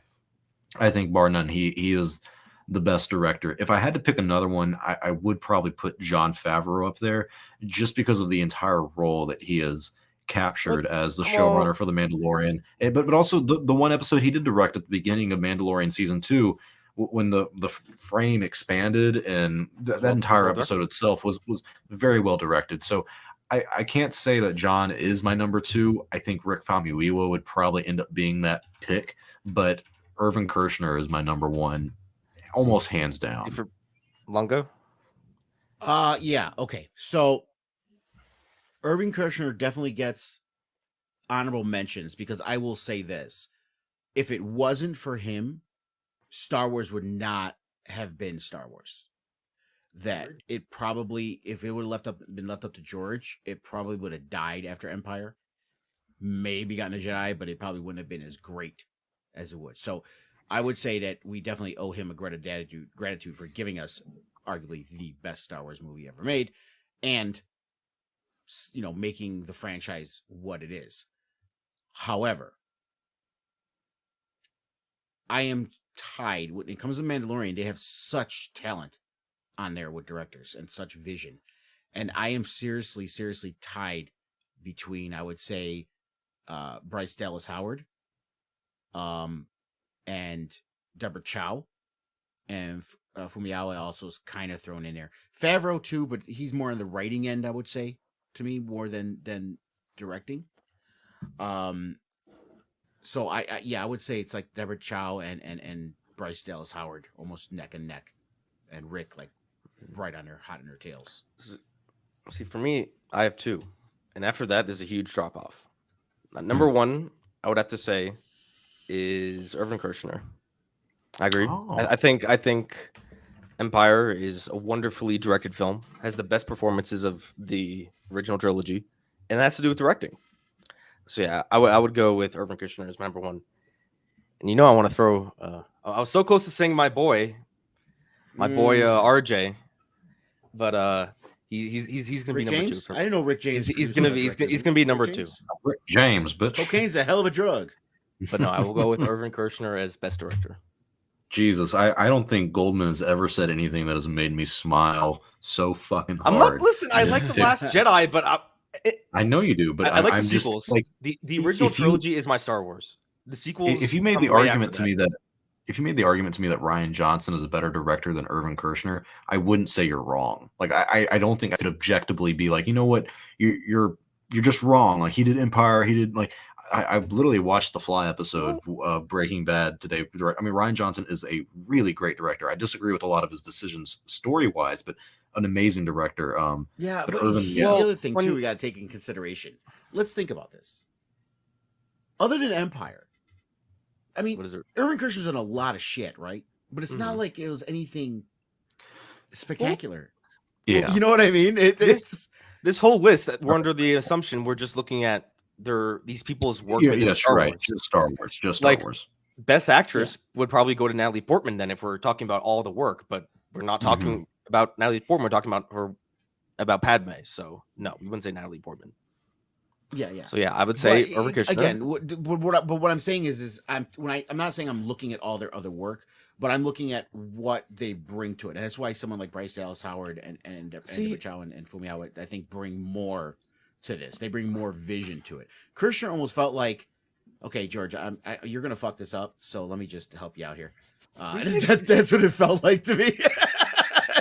I think bar none he is the best director. If I had to pick another one, I would probably put Jon Favreau up there, just because of the entire role that he has captured as the showrunner for The Mandalorian, but also the one episode he did direct at the beginning of Mandalorian season 2, when the frame expanded, and that entire episode itself was very well directed. So I can't say that John is my number 2. I think Rick Famuyiwa would probably end up being that pick, but Irving Kirschner is my number 1, almost hands down. For Longo? Yeah. Okay. So Irving Kirschner definitely gets honorable mentions, because I will say this: if it wasn't for him, Star Wars would not have been Star Wars. That it probably, if it would have been left up to George, it probably would have died after Empire. Maybe gotten a Jedi, but it probably wouldn't have been as great as it would. So I would say that we definitely owe him a gratitude for giving us arguably the best Star Wars movie ever made, and making the franchise what it is. However, I am tied when it comes to Mandalorian. They have such talent on there with directors and such vision, and I am seriously tied between, I would say, Bryce Dallas Howard, and Deborah Chow, and Fumiyawa also is kind of thrown in there. Favreau too, but he's more on the writing end, I would say, to me, more than directing. So I would say it's like Deborah Chow and Bryce Dallas Howard, almost neck and neck, and Rick like right on hot on her tails. See, for me, I have 2, and after that, there's a huge drop off. Number 1, I would have to say, is Irving Kirschner. I agree. Oh. I think Empire is a wonderfully directed film. Has the best performances of the original trilogy, and that has to do with directing. So yeah, I would go with Irving Kirschner as number one. And I want to throw. I was so close to saying my boy RJ, but he's gonna Rick be number James? two. I didn't know Rick James. He's gonna be number two. Rick James, bitch. Cocaine's a hell of a drug. But no, I will go with Irving Kirschner as best director. Jesus, I don't think Goldman has ever said anything that has made me smile so fucking hard. I'm not. Listen, I like The Last Jedi, but I know you do, but I like I'm the sequels. Just, like, the original trilogy is my Star Wars. The sequels. If you made the argument to me that Ryan Johnson is a better director than Irving Kirschner, I wouldn't say you're wrong. Like I don't think I could objectively be like, you know what, you're just wrong. Like he did Empire, he did like. I literally watched the Fly episode of Breaking Bad today. I mean, Ryan Johnson is a really great director. I disagree with a lot of his decisions story-wise, but an amazing director. Yeah, but Irvin, here's well, the other thing, too, we got to take in consideration. Let's think about this. Other than Empire, I mean, Irving Kirschner's done a lot of shit, right? But it's not like it was anything spectacular. Yeah. You know what I mean? It's this whole list, we're under the assumption we're just looking at these people's work. Yes, Star Wars. Just Star Wars. Just Star Wars. Best actress would probably go to Natalie Portman then if we're talking about all the work, but we're not talking about Natalie Portman. We're talking about Padme. So no, we wouldn't say Natalie Portman. Yeah. So yeah, I would say Irving Kirschner. Again, what I'm saying is I'm not saying I'm looking at all their other work, but I'm looking at what they bring to it. And that's why someone like Bryce Dallas Howard and Chow and Fumi Howard, I think, bring more to this. They bring more vision to it. Kirschner almost felt like, okay, George, you're gonna fuck this up, so let me just help you out here. That's what it felt like to me.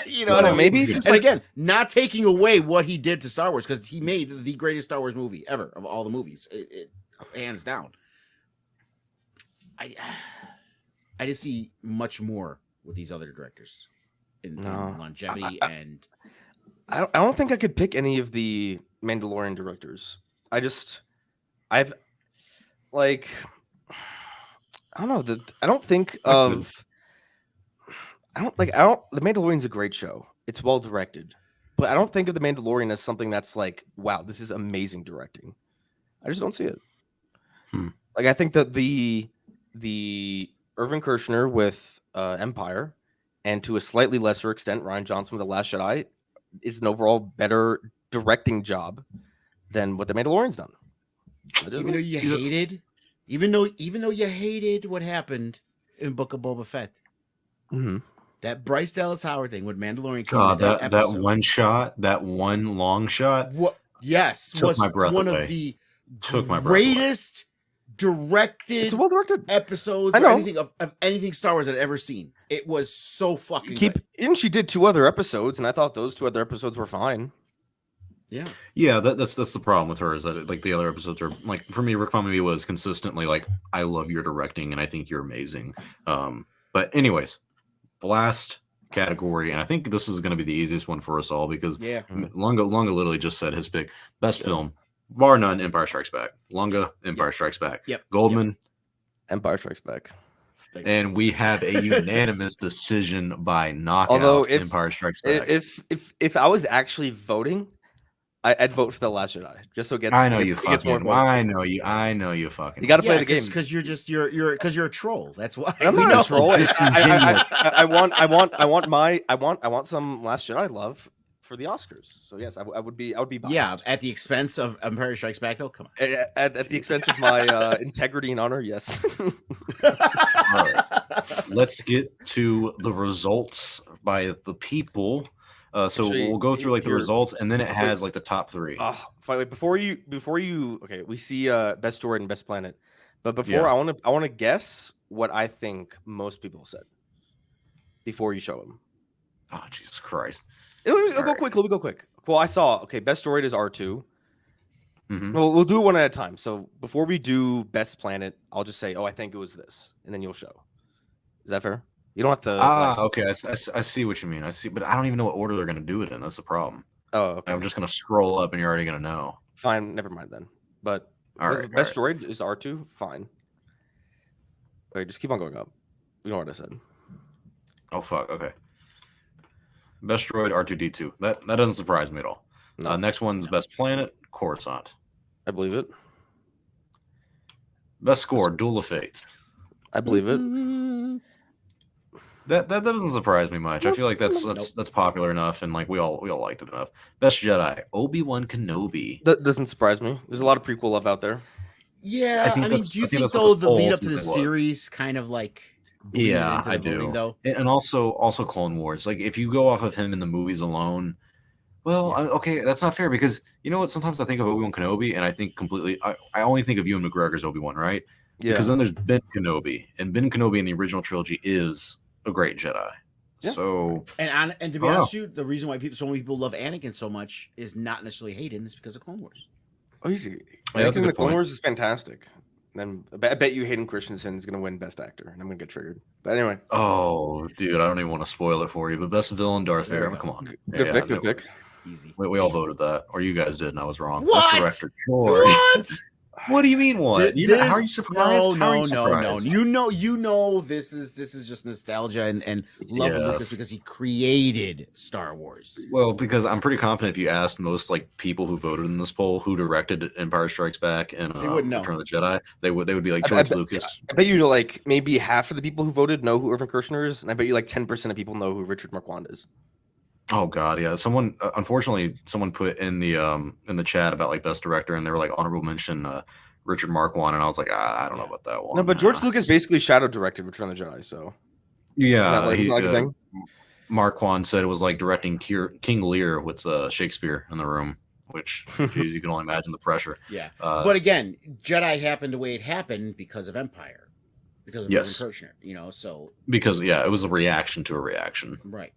You know, what I mean? Maybe. And again, not taking away what he did to Star Wars, because he made the greatest Star Wars movie ever of all the movies, it hands down. I just see much more with these other directors in longevity and. I don't think I could pick any of the Mandalorian directors. I don't know. The Mandalorian's a great show. It's well directed, but I don't think of the Mandalorian as something that's like, wow, this is amazing directing. I just don't see it. Like I think that the Irving Kirschner with Empire, and to a slightly lesser extent Ryan Johnson with The Last Jedi, is an overall better directing job than what the Mandalorian's done. Even though you hated what happened in Book of Boba Fett, that Bryce Dallas Howard thing with Mandalorian coming that one shot, that one long shot. Yes, took my breath one away. Of the took my greatest directed it's well directed episodes or anything of anything Star Wars I'd ever seen. It was so fucking good. And she did 2 other episodes, and I thought those 2 other episodes were fine. Yeah. That's the problem with her, is that like the other episodes are like, for me, Rick Family was consistently like, I love your directing and I think you're amazing. But anyways, the last category, and I think this is going to be the easiest one for us all, because Lunga literally just said his pick. Best film, bar none, Empire Strikes Back. Lunga, Empire Strikes Back. Goldman, Empire Strikes Back. And we have a unanimous decision by knockout. Although Empire Strikes Back. If I was actually voting, I'd vote for The Last Jedi, just so it gets. I know you fucking. I know you fucking. You got to play the game because you're a troll. That's why. I'm not a troll. I want some Last Jedi love for the Oscars. So yes, I would be biased. Yeah, at the expense of Empire Strikes Back, though. Come on. At the expense of my integrity and honor, yes. All right. Let's get to the results by the people. So actually, we'll go through like the results, and then it has like the top 3. Before you, okay, we see best Droid and best planet, but before I want to guess what I think most people said before you show them. Oh Jesus Christ! It'll go quick. Let me go quick. Well, I saw. Okay, best Droid is R2. We'll do it one at a time. So before we do best planet, I'll just say, I think it was this, and then you'll show. Is that fair? You don't have to. Okay. I see what you mean. I see, but I don't even know what order they're going to do it in. That's the problem. Oh, okay. I'm just going to scroll up, and you're already going to know. Fine, never mind then. But all right, best Droid is R2. Fine. Wait, just keep on going up. You know what I said. Oh fuck. Okay. Best droid R2D2. That doesn't surprise me at all. No. Next one's best planet Coruscant. I believe it. Best score Duel of Fates. I believe it. That doesn't surprise me much. I feel like that's popular enough, and like we all liked it enough. Best Jedi Obi-Wan Kenobi. That doesn't surprise me. There's a lot of prequel love out there. Yeah, I mean, do you think though the lead up to the series kind of like yeah, I do voting, though, and also Clone Wars. Like if you go off of him in the movies alone, well, okay, that's not fair because you know what? Sometimes I think of Obi-Wan Kenobi, and I think completely. I only think of Ewan McGregor's Obi-Wan, right? Yeah. Because then there's Ben Kenobi, and Ben Kenobi in the original trilogy is a great Jedi. Yeah. So and to be honest with you, the reason why so many people love Anakin so much is not necessarily Hayden, it's because of Clone Wars. Oh, easy. Anakin the Clone Wars is fantastic. Then I bet you Hayden Christensen is going to win Best Actor, and I'm going to get triggered. But anyway. Oh, dude, I don't even want to spoil it for you. But Best Villain, Darth Vader. Come on. Good pick. Easy. We all voted that, or you guys did, and I was wrong. What? Best Director, Troy. What? What do you mean? What? How are you surprised? No. You know. This is just nostalgia and love of Lucas because he created Star Wars. Well, because I'm pretty confident if you asked most like people who voted in this poll who directed Empire Strikes Back and they wouldn't know. Return of the Jedi, they would be like George Lucas. I bet you like maybe half of the people who voted know who Irving Kirschner is, and I bet you like 10% of people know who Richard Marquand is. Oh God, yeah. Someone unfortunately put in the chat about like best director, and they were like honorable mention Richard Marquand, and I was like, I don't know about that one. No, but George Lucas basically shadow directed Return of the Jedi, so yeah, isn't that like a thing? Marquand said it was like directing King Lear with Shakespeare in the room, which geez, you can only imagine the pressure. Yeah, but again, Jedi happened the way it happened because of Empire, because of Irving Kirschner, so because it was a reaction to a reaction, right.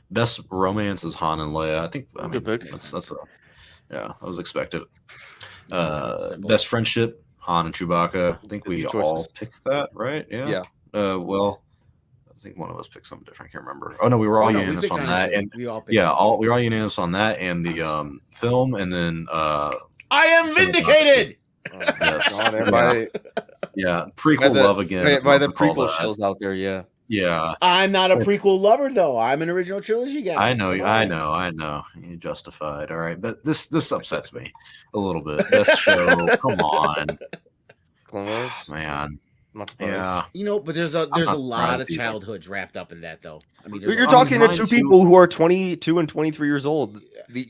Best romance is Han and Leia. I think good pick. That was expected. Best friendship, Han and Chewbacca. I think we all picked that, right? Yeah. Well, I think one of us picked something different. I can't remember. Oh no, we were all unanimous on that, and we were all unanimous on that and the film, and then I am vindicated. Yes, prequel love again by the prequel shills out there. Yeah, I'm not a prequel lover though. I'm an original trilogy guy. I know. You're justified. All right, but this upsets me a little bit. This show, come on, Clone Wars, man. Yeah, but there's a lot of childhoods wrapped up in that though. I mean, you're talking to two people who are 22 and 23 years old.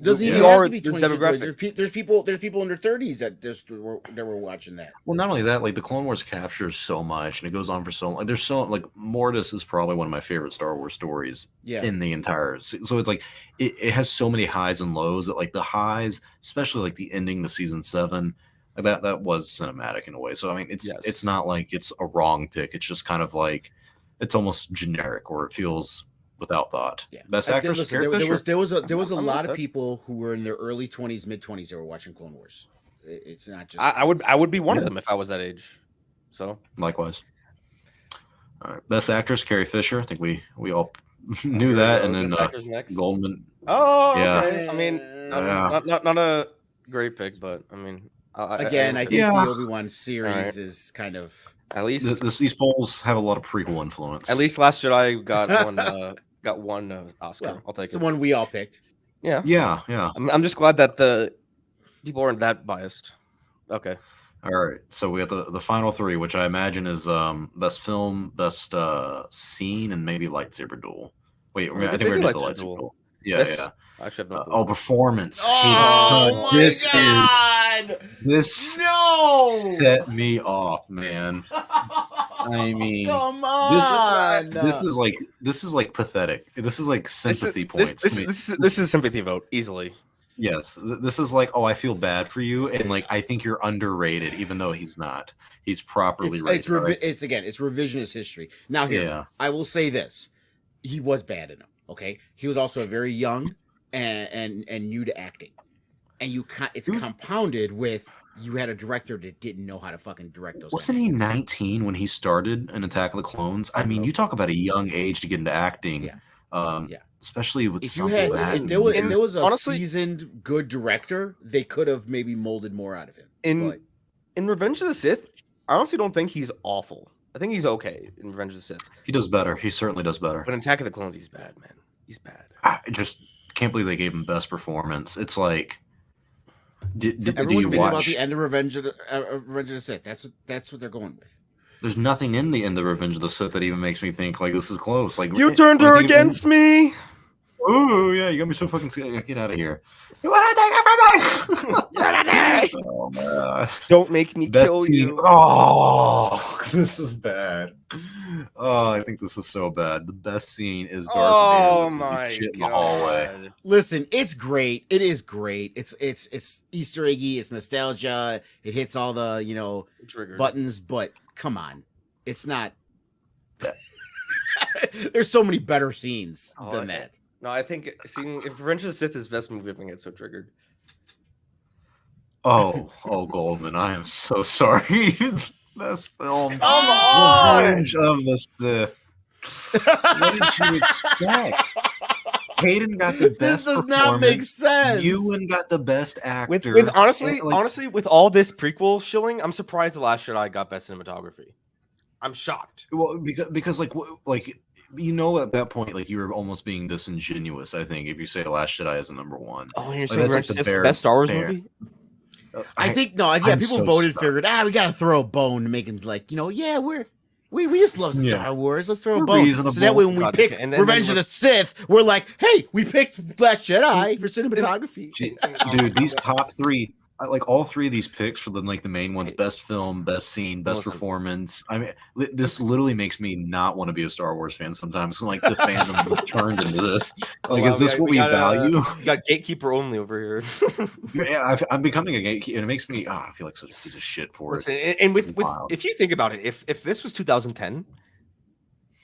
Doesn't even have to be 22. There's people in their 30s that were watching that. Well, not only that, like the Clone Wars captures so much, and it goes on for so long. Like, there's so like Mortis is probably one of my favorite Star Wars stories in the entire. So it's like it has so many highs and lows that like the highs, especially like the ending to season 7. That was cinematic in a way. So I mean, it's not like it's a wrong pick. It's just kind of like it's almost generic, or it feels without thought. Yeah. Best actress, Carrie Fisher. There was a lot of people who were in their early 20s, mid 20s that were watching Clone Wars. It's not just I would be one of them if I was that age. So likewise. All right. Best actress, Carrie Fisher. I think we all knew that, and then Goldman. Oh, yeah. Okay. I mean, not a great pick, but I mean. I think the Obi-Wan series is kind of at least these polls have a lot of prequel influence. At least Last Jedi got one Oscar. I'll take it's the one we all picked. Yeah. I'm just glad that the people aren't that biased. Okay. All right. So we have the final 3, which I imagine is best film, best scene, and maybe lightsaber duel. Wait, I think we're going to the lightsaber duel. Yeah. Actually, performance. Oh my God! This set me off, man. I mean, come on. This is like pathetic. This is like sympathy points. This is sympathy vote easily. Yes, this is like, I feel bad for you, and like I think you're underrated, even though he's not. He's properly rated. It's revisionist history. Now I will say this: he was bad enough. Okay, he was also very young and new to acting, and it's compounded with you had a director that didn't know how to fucking direct those. Wasn't he 19 when he started in Attack of the Clones? I mean, you talk about a young age to get into acting. Especially with something if there was a seasoned good director, they could have maybe molded more out of him. In Revenge of the Sith, I honestly don't think he's awful. I think he's okay in Revenge of the Sith. He does better. He certainly does better. But in Attack of the Clones, he's bad, man. He's bad. I just can't believe they gave him best performance. It's like, did you Everyone's thinking about watch? the end of Revenge of the Sith. That's what they're going with. There's nothing in the end of Revenge of the Sith that even makes me think like this is close. Like You turned her against me. Oh yeah, you got me so fucking scared. Get out of here! You want to take it from me? Oh man! Don't make me Best kill scene. you. Oh, this is bad. Oh, I think this is so bad. The best scene is Darth Oh Vader my shit in god! the hallway. Listen, it's great. It is great. It's Easter eggy. It's nostalgia. It hits all the Triggered. buttons. But come on, it's not. There's so many better scenes than that. No, I think seeing if Revenge of the Sith is best movie, I'm gonna get so triggered. Oh, Goldman, I am so sorry. Best film. Come on! Revenge of the Sith. What did you expect? Hayden got the best. This does not make sense. Ewan got the best actor. With honestly, And, honestly, with all this prequel shilling, I'm surprised The Last Jedi got best cinematography. I'm shocked. well, because like at that point, like you were almost being disingenuous. I think if you say Last Jedi is the number one. Oh, you're Like, saying that's Revenge like of the the best Star Wars bare- movie? I think no. Yeah, I'm people so voted, stuck. figured, we got to throw a bone to make him like, yeah, we just love Star Yeah. Wars. Let's throw a We're bone. reasonable. So that way, when we God, pick and then Revenge of the Sith, we're like, hey, we picked Last Jedi for cinematography. Dude, these top three, like all three of these picks for the main ones: best film, best scene, best Listen. performance. I mean, this literally makes me not want to be a Star Wars fan sometimes. Like the fandom has turned into this. Like, wow, is this what we value? You got gatekeeper only over here. Yeah, I'm becoming a gatekeeper, and it makes me. I feel like such a piece of shit for Listen, it. and with wild. if you think about it, if this was 2010,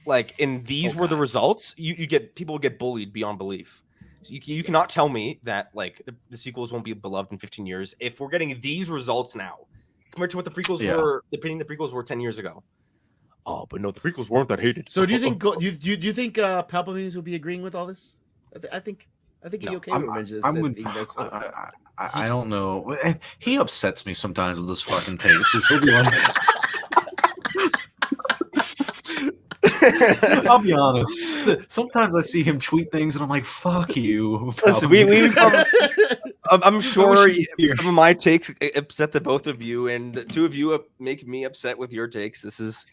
like, and these were the results, you get people would get bullied beyond belief. So you cannot tell me that like the sequels won't be beloved in 15 years if we're getting these results now compared to what the prequels were. Depending the prequels were 10 years ago. Oh, but no, the prequels weren't that hated. So do you think do you think Palpatine will be agreeing with all this? I think he'd be okay with Revenge of the Sith being best film. I don't know. He upsets me sometimes with this fucking taste. He'll be like, I'll be honest. Sometimes I see him tweet things, and I'm like, "Fuck you." Listen, I'm sure some of my takes upset the both of you, and the two of you make me upset with your takes. This is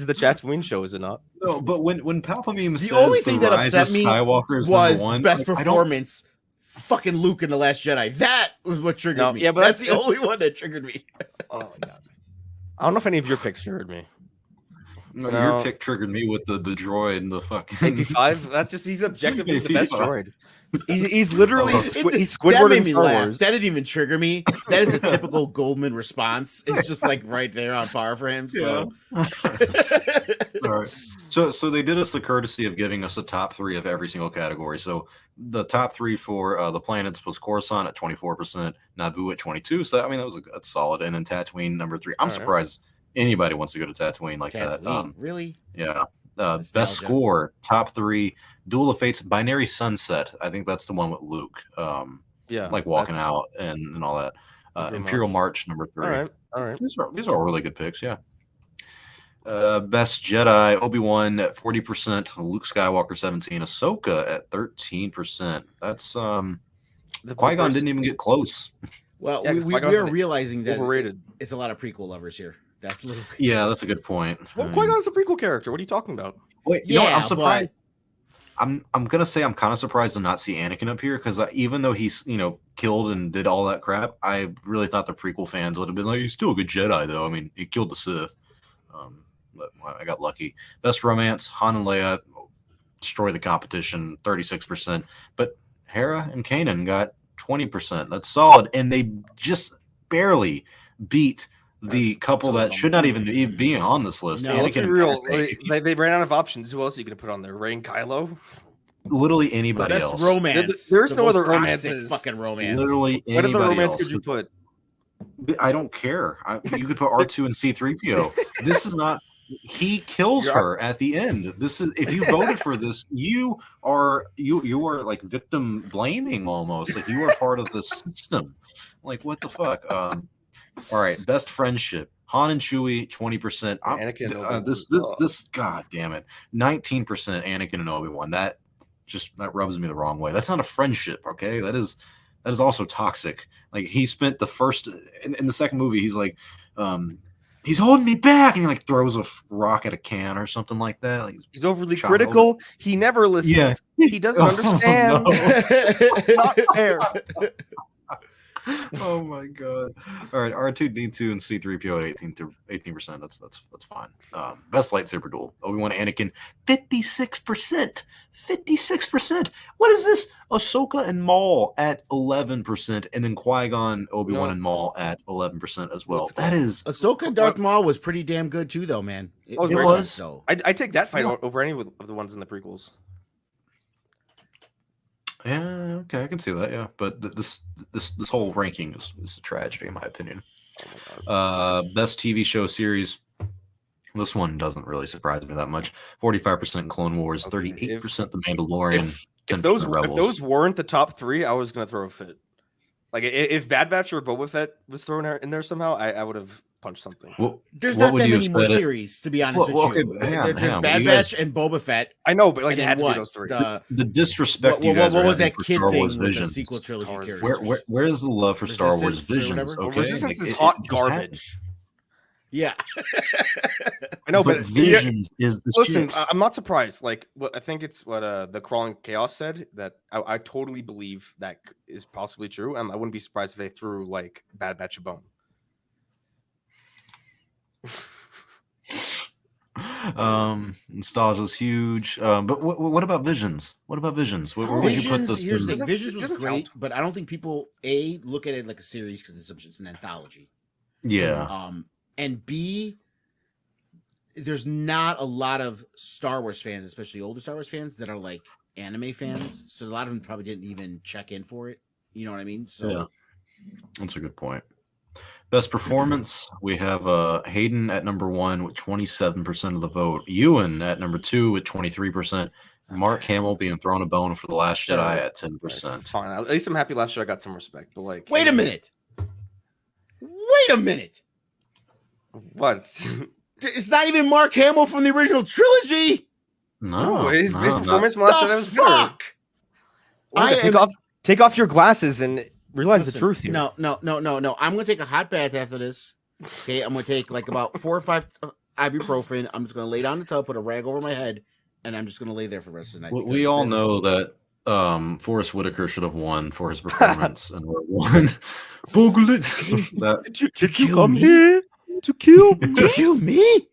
the Chatooine show, is it not? No, but when Palpatine The says only thing that Rise upset of me Skywalker is was number one, best like, I don't- performance. Fucking Luke in The Last Jedi. That was what triggered No, me. yeah, but that's that's- the only one that triggered me. Oh my god! I don't know if any of your picks triggered me. No, No. your pick triggered me with the droid and the fucking. AP5. That's just he's objectively the best AP5. droid. He's literally Oh. he's That Squidward made in me Star laugh. Wars. That didn't even trigger me. That is a typical Goldman response. It's just like right there on par for him. So All right. So they did us the courtesy of giving us a top three of every single category. So the top three for the planets was Coruscant at 24%, Naboo at 22%. So I mean that was a solid. And then Tatooine number 3. I'm All right. surprised anybody wants to go to Tatooine like that. Tatooine, really? Yeah. Best Nostalgia. score, top 3, Duel of Fates, Binary Sunset. I think that's the one with Luke. Yeah, like walking that's- out and all that. Pretty Imperial much. March number 3. All right. These are all really good picks, yeah. Best Jedi, Obi-Wan at 40%, Luke Skywalker 17%, Ahsoka at 13%. That's The Qui-Gon didn't even get close. Well, Yeah, 'cause we Qui-Gon's are realizing that overrated. it's a lot of prequel lovers here. That's literally Yeah, that's a good point. Well, I mean- Qui-Gon's a prequel character. What are you talking about? Wait, you know what? Yeah, I'm surprised. I'm gonna say I'm kind of surprised to not see Anakin up here because even though he's killed and did all that crap, I really thought the prequel fans would have been like, he's still a good Jedi though. I mean, he killed the Sith, but I got lucky. Best romance, Han and Leia destroy the competition, 36%, but Hera and Kanan got 20%. That's solid, and they just barely beat the couple that should not even be on this list. No, Let's be Anakin and real. Padme. They ran out of options. Who else are you going to put on there? Rey and Kylo? Literally anybody That's else. romance. There's The no most other toxic romances. Fucking romance. Literally What other anybody romance else. could you put? I don't care. You could put R2 and C3PO. This is not. He kills You're- her at the end. This is if you voted for this, you are like victim blaming almost. Like you are part of the system. Like what the fuck? All right, best friendship. Han and Chewie, 20%. Anakin and Obi-Wan. This, god damn it, 19%. Anakin and Obi-Wan. That rubs me the wrong way. That's not a friendship, okay? That is also toxic. Like he spent the first in the second movie, he's like, he's holding me back, and he like throws a rock at a can or something like that. Like, He's overly critical. He never listens. Yeah. He doesn't understand. no. Not fair. Oh my god! All right, R2D2 and C3PO at 18%. That's fine. Best lightsaber duel: Obi-Wan, Anakin, 56%. 56%. What is this? Ahsoka and Maul at 11%, and then Qui-Gon, Obi-Wan, and Maul at 11% as well. That is Ahsoka and Darth Maul was pretty damn good too, though, man. It was. So I take that fight over any of the ones in the prequels. Yeah, okay, I can see that. Yeah, but this whole ranking is a tragedy in my opinion. Best TV show series. This one doesn't really surprise me that much. 45% Clone Wars, 38% The Mandalorian. If those weren't the top three, I was gonna throw a fit. Like if Bad Batch or Boba Fett was thrown in there somehow, I would have punched something. Well, there's not that many more series, to be honest with you. There's Bad Batch and Boba Fett. I know, but like it had to be those three. The disrespect you guys what was that for kid Star thing Wars with Visions. the sequel trilogy characters? Where is the love for Star Wars Visions? Okay, Resistance is hot garbage. Yeah, I know, but Visions is the listen. shit. I'm not surprised. Like, I think it's what the Crawling Chaos said, that I totally believe that is possibly true, and I wouldn't be surprised if they threw like Bad Batch a bone. Nostalgia's huge. But what about Visions? What about Visions? Where would you put this? Here's the thing. Visions was great, but I don't think people look at it like a series because it's an anthology. Yeah. And B, there's not a lot of Star Wars fans, especially older Star Wars fans, that are like anime fans. So a lot of them probably didn't even check in for it. You know what I mean? So yeah, that's a good point. Best performance, we have Hayden at number 1 with 27% of the vote. Ewan at number 2 with 23%. Mark Hamill being thrown a bone for The Last Jedi at 10%. Fine. At least I'm happy Last Jedi got some respect. But like, wait a minute. What? It's not even Mark Hamill from the original trilogy. No, his performance from Last Jedi was fuck. Take off your glasses and realize the truth here. No. I'm gonna take a hot bath after this. Okay, I'm gonna take like about 4 or 5 ibuprofen. I'm just gonna lay down in the tub, put a rag over my head, and I'm just gonna lay there for the rest of the night. We all know that Forrest Whitaker should have won for his performance and Rogue One. Did you come here to kill me? To kill me?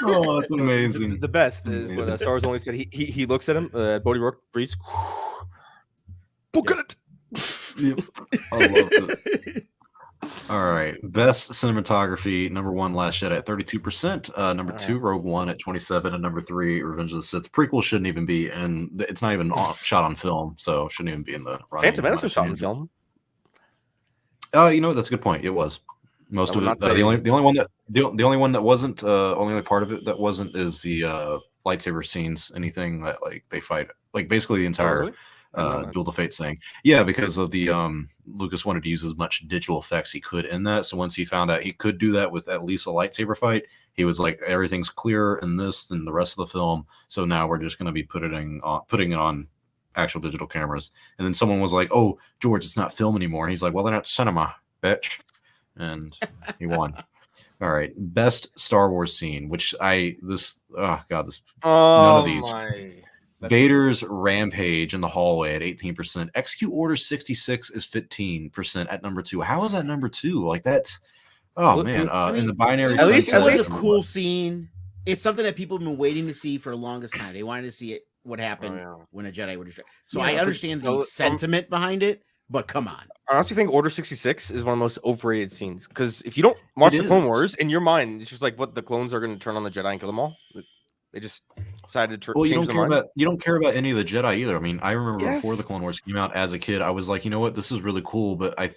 Oh, that's amazing. The best is what Star Wars only said. He looks at him. Bodhi Rourke breathes. Book it. Yep. I love it. All right. Best cinematography, number 1, Last Jedi at 32%. Number 2, Rogue One at 27%. And number 3, Revenge of the Sith. The prequel shouldn't even be, and it's not even shot on film, so it shouldn't even be in the running. Phantom Menace was shot on film. You know, that's a good point. It was. Most of it. The only one that wasn't, only part of it that wasn't is the lightsaber scenes. Anything that like they fight, like basically the entire Duel to Fate thing. Yeah, because of the Lucas wanted to use as much digital effects he could in that. So once he found out he could do that with at least a lightsaber fight, he was like, everything's clearer in this than the rest of the film. So now we're just going to be putting it on actual digital cameras. And then someone was like, "Oh, George, it's not film anymore." And he's like, "Well, they're not cinema, bitch." And he won. All right, best Star Wars scene, which none of these. Vader's rampage in the hallway at 18%. Execute Order 66 is 15% at number 2. How is that number 2? Like that's man. In the binary, at least it was a cool scene. It's something that people have been waiting to see for the longest time. They wanted to see it. What happened when a Jedi were destroyed? So I understand the sentiment behind it. But come on. I honestly think Order 66 is one of the most overrated scenes. Because if you don't watch the Clone Wars, in your mind, it's just like what the clones are going to turn on the Jedi and kill them all. They just decided to change their mind. You don't care about any of the Jedi either. I mean, I remember before the Clone Wars came out as a kid, I was like, you know what, this is really cool. But I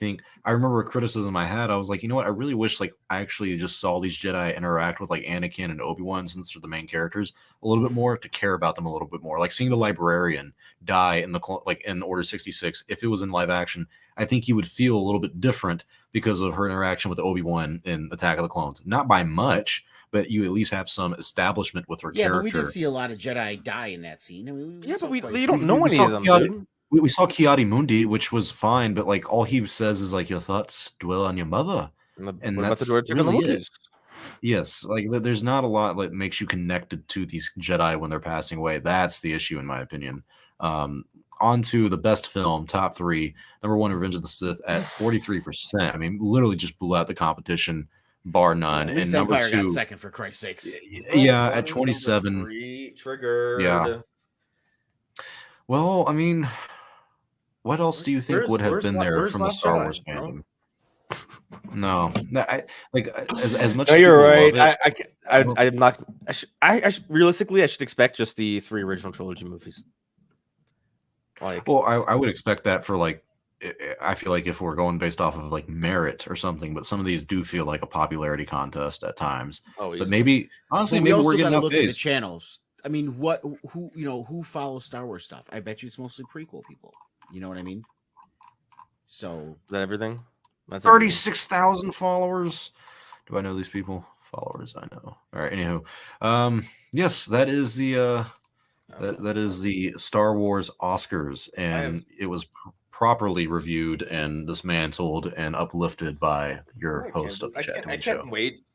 remember a criticism I had. I was like, you know what, I really wish like I actually just saw these Jedi interact with like Anakin and Obi-Wan, since they're the main characters, a little bit more, to care about them a little bit more. Like seeing the librarian die in in Order 66, if it was in live action, I think you would feel a little bit different because of her interaction with Obi-Wan in Attack of the Clones. Not by much, but you at least have some establishment with her character. But we did see a lot of Jedi die in that scene. I mean, but you don't know any of them, dude. We saw Ki-Adi-Mundi, which was fine, but like all he says is like, your thoughts dwell on your mother. And what that's about the really droids it. Yes, like there's not a lot that makes you connected to these Jedi when they're passing away. That's the issue, in my opinion. On to the best film, top 3. Number 1, Revenge of the Sith at 43%. I mean, literally just blew out the competition, bar none. At least and number Empire 2, got second, for Christ's sakes. Yeah, at 27. 3, triggered. Yeah. Well, I mean, what else do you think would have been there from the Star Wars fandom? No, as much. No, as you're right. I'm not. Realistically, I should expect just the 3 original trilogy movies. Like, well, I would expect that for like. I feel like if we're going based off of like merit or something, but some of these do feel like a popularity contest at times. Oh, but maybe honestly, maybe we're getting look at the outpaced. channels. I mean, who follows Star Wars stuff? I bet you it's mostly prequel people. You know what I mean? So is that everything? That's 36,000 followers. Do I know these people? Followers, I know. All right. Anywho, yes, that is the that is the Star Wars Oscars, and it was properly reviewed and dismantled and uplifted by your host of the Chatooine show.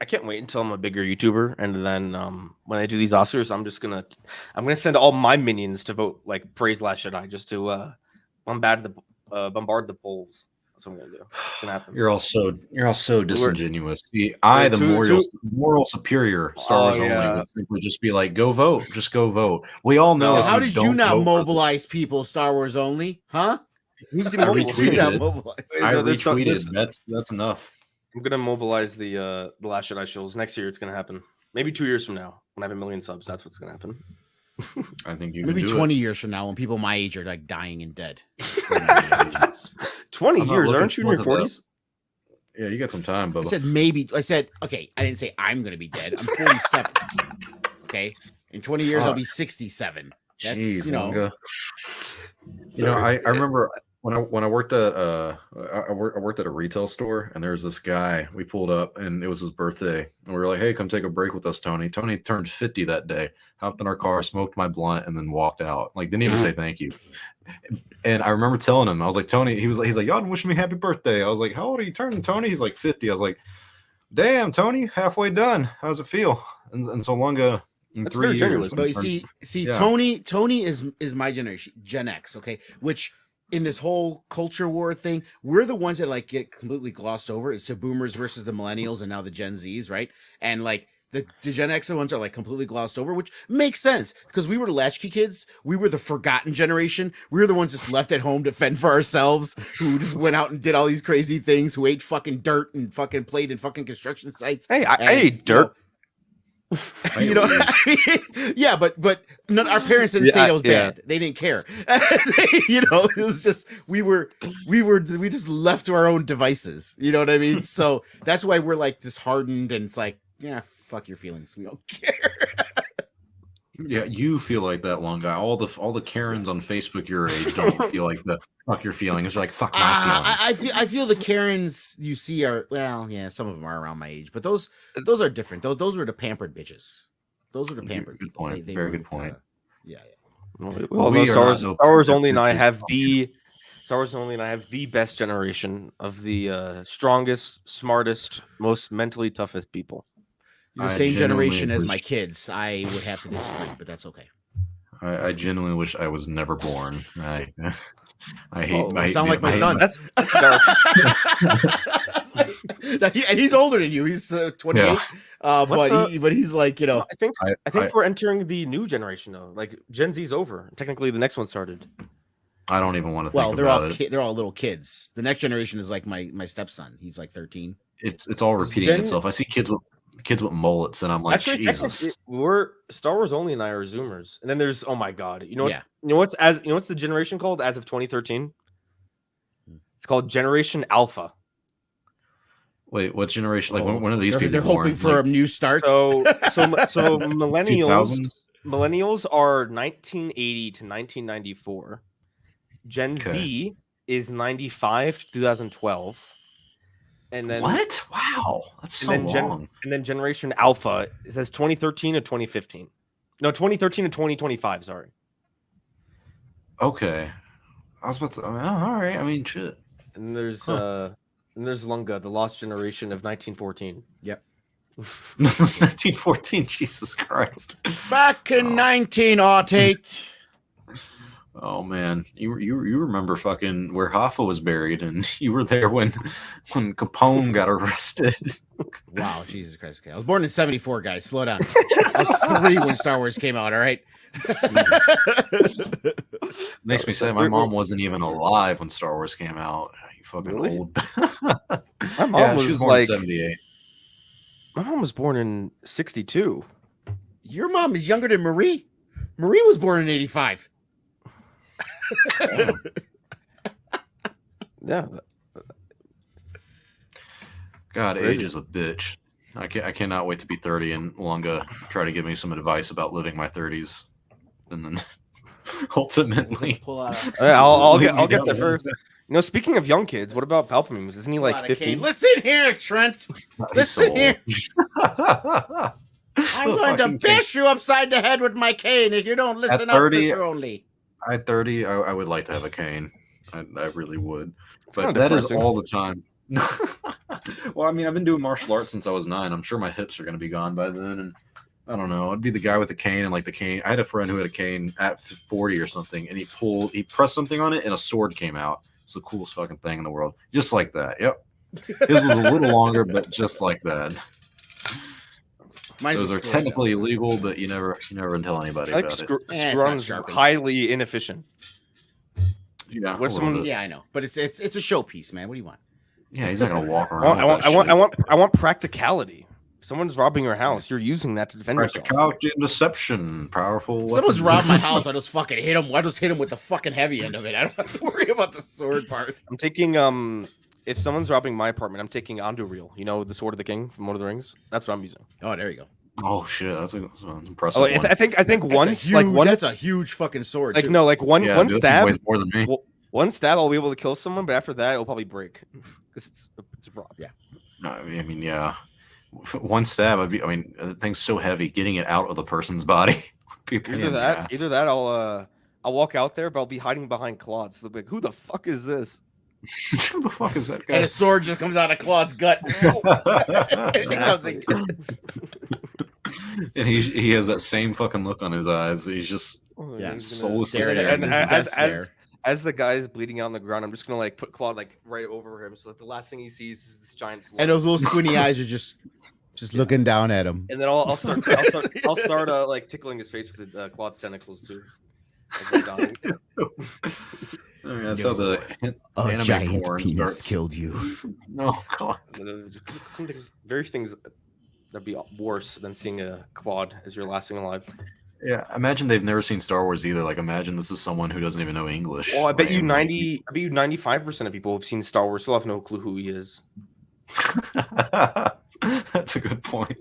I can't wait until I'm a bigger YouTuber, and then when I do these Oscars, I'm gonna send all my minions to vote like praise Last Jedi, just to bombard the polls. That's what I'm gonna do. It's gonna happen. You're all so disingenuous. The moral superior Star Wars only would simply just be like, go vote, just go vote. We all know. How did you not mobilize people? Star Wars only, huh? Who's gonna mobilize? I retweeted. That's enough. I'm gonna mobilize the Last Jedi shows next year. It's gonna happen. Maybe 2 years from now, when I have 1 million subs, that's what's gonna happen. I think you maybe can do 20 years from now, when people my age are like dying and dead. 20 years? Aren't you in your 40s? Yeah, you got some time, Bubba. I said maybe. I said okay. I didn't say I'm gonna be dead. I'm 47. Okay, in 20 years I'll be 67. That's Jeez, you know. I remember when I worked at I worked at a retail store, and there was this guy. We pulled up, and it was his birthday, and we were like, "Hey, come take a break with us, Tony." Tony turned 50 that day. Hopped in our car, smoked my blunt, and then walked out. Like, didn't even say thank you. And I remember telling him, I was like, Tony, he's like, y'all didn't wish me happy birthday. I was like, how old are you turning, Tony? He's like 50. I was like, damn, Tony, halfway done. How's it feel? And so long in That's 3 years. But see, yeah. Tony is my generation, Gen X, okay? Which in this whole culture war thing, we're the ones that like get completely glossed over. It's the boomers versus the millennials and now the Gen Zs, right? And like the Gen X ones are like completely glossed over, which makes sense because we were the latchkey kids. We were the forgotten generation. We were the ones just left at home to fend for ourselves, who just went out and did all these crazy things, who ate fucking dirt and fucking played in fucking construction sites. Hey, I ate dirt. You know, I mean, yeah, but our parents didn't say that was bad. They didn't care. You know, it was just we just left to our own devices. You know what I mean? So that's why we're like this hardened, and it's like, yeah, fuck your feelings. We don't care. Yeah, you feel like that long guy. All the Karens on Facebook your age don't feel like the fuck your feelings. They're like, fuck my feelings. I feel the Karens you see are, well, yeah, some of them are around my age, but those are different. Those were the pampered bitches. Those are the pampered people. Point. Very good point. Yeah. Well, Star Wars only and I have the best generation of the strongest, smartest, most mentally toughest people. You're the same generation as my kids. I would have to disagree, but that's okay. I genuinely wish I was never born. I hate. You sound like my son. That's dark. And he's older than you. He's 28. Yeah. But he's like, you know. I think we're entering the new generation though. Like Gen Z's over. Technically, the next one started. I don't even want to think about it. They're all little kids. The next generation is like my stepson. He's like 13. It's all repeating itself. I see kids with mullets, and I'm like, actually, Jesus. We're Star Wars only, and I are Zoomers. And then there's, oh my god, you know what's the generation called as of 2013? It's called Generation Alpha. Wait, what generation? Like when are these people? They're hoping for a new start. So millennials are 1980 to 1994. Gen Z is 95 to 2012. And then what? Wow, that's so long. And then Generation Alpha, it says 2013 to 2015. No, 2013 to 2025. Sorry. Okay, I was about to. All right. I mean, shit. And there's Lunga, the Lost Generation of 1914. Yep. 1914. Jesus Christ. Back in 1908. Oh man, you remember fucking where Hoffa was buried, and you were there when Capone got arrested. Wow, Jesus Christ! Okay, I was born in '74, guys. Slow down. I was 3 when Star Wars came out. All right. Makes me sad my mom wasn't even alive when Star Wars came out. You fucking Really? old. My mom she was born in like '78. My mom was born in 62. Your mom is younger than Marie. Marie was born in '85. Yeah. God, Crazy. age is a bitch. I cannot wait to be 30 and Lunga try to give me some advice about living my 30s, and then ultimately Pull out. I'll lead me get down there the first. road. You know, speaking of young kids, what about Palpatine? Isn't he like 15? Listen here, Trent. He's so Listen here. old. I'm going to bash you upside the head with my cane if you don't listen At 30, up, Mr. Only. At 30, I would like to have a cane. I really would. But kinda that is depressing. all the time. Well, I mean, I've been doing martial arts since I was 9. I'm sure my hips are going to be gone by then. And I don't know. I'd be the guy with the cane, and like the cane. I had a friend who had a cane at 40 or something, and he pressed something on it, and a sword came out. It's the coolest fucking thing in the world. Just like that. Yep. His was a little longer, but just like that. Those are technically illegal, but you never tell anybody I like about it. Scrun's highly inefficient. Yeah, What a someone- little bit. Yeah, I know, but it's a showpiece, man. What do you want? Yeah, he's not gonna walk around. I want practicality. If someone's robbing your house, you're using that to defend yourself. Practicality and deception, powerful. If someone's weapons. robbed my house, I just fucking hit him. I just hit him with the fucking heavy end of it. I don't have to worry about the sword part. I'm taking if someone's robbing my apartment, I'm taking Anduril. You know, the Sword of the King from Lord of the Rings. That's what I'm using. Oh, there you go. Oh shit, that's an impressive. Oh, one. I think once That's a huge fucking sword. like too. no like one Yeah, one dude, that stab weighs more than me. one stab I'll be able to kill someone, but after that it'll probably break because it's a rock. Yeah. No, I mean, yeah. One stab, I mean, the thing's so heavy, getting it out of the person's body. would be a pain in the ass. Either that I'll walk out there, but I'll be hiding behind Claude. So they'll be like, who the fuck is this? Who the fuck is that guy? And a sword just comes out of Claude's gut. Exactly. And he has that same fucking look on his eyes. He's just Yeah, He's gonna soulless stare at stare. him. And His death stare. as the guy's bleeding out on the ground, I'm just gonna like put Claude like right over him, so like the last thing he sees is this giant slug. And those little squinty eyes are just looking down at him. And then I'll start like tickling his face with Claude's tentacles too. As he's dying. I mean, that's how the anime porn starts. killed you. No, God. Very things that'd be worse than seeing a Claude as you're lasting alive. Yeah, imagine they've never seen Star Wars either. Like, imagine this is someone who doesn't even know English. Well, I bet you And, 95% of people who've seen Star Wars still have no clue who he is. That's a good point.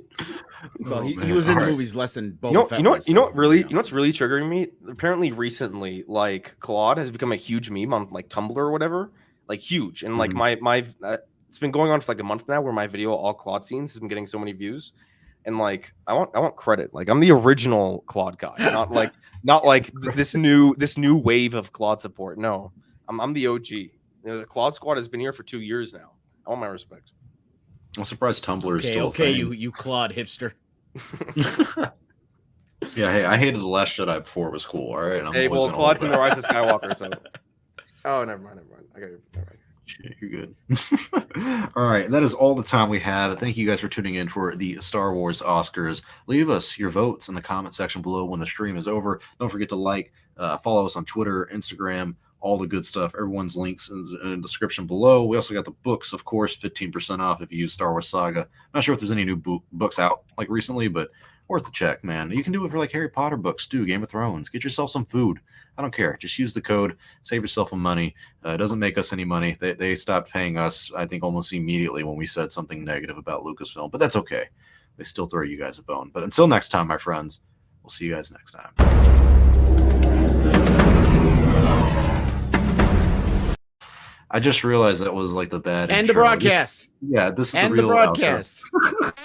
Well, Oh, he man. was in All the right. movies less than Boba Fett. You know what's really triggering me? Apparently recently, like Claude has become a huge meme on like Tumblr or whatever. Like huge. And like my it's been going on for like a month now where my video all Claude scenes has been getting so many views. And like I want credit. Like I'm the original Claude guy, not like this new wave of Claude support. No. I'm the OG. You know, the Claude squad has been here for 2 years now. I want my respect. I'm surprised Tumblr is Okay, still a okay, thing. you Claude hipster. Yeah, hey, I hated The Last Jedi before it was cool, all right? And I'm Hey, always well, gonna Claude's hold in the back. Rise of Skywalker, so. Oh, never mind. I got you. Never mind. Shit, you're good. All right, that is all the time we have. Thank you guys for tuning in for the Star Wars Oscars. Leave us your votes in the comment section below when the stream is over. Don't forget to like, follow us on Twitter, Instagram, all the good stuff. Everyone's links in the description below. We also got the books, of course, 15% off if you use Star Wars Saga. Not sure if there's any new books out like recently, but worth the check, man. You can do it for like Harry Potter books too, Game of Thrones. Get yourself some food. I don't care. Just use the code. Save yourself some money. It doesn't make us any money. They stopped paying us, I think, almost immediately when we said something negative about Lucasfilm, but that's okay. They still throw you guys a bone. But until next time, my friends, we'll see you guys next time. I just realized that was like the bad And the intro. broadcast. Yeah, this is And the the real broadcast. Outro.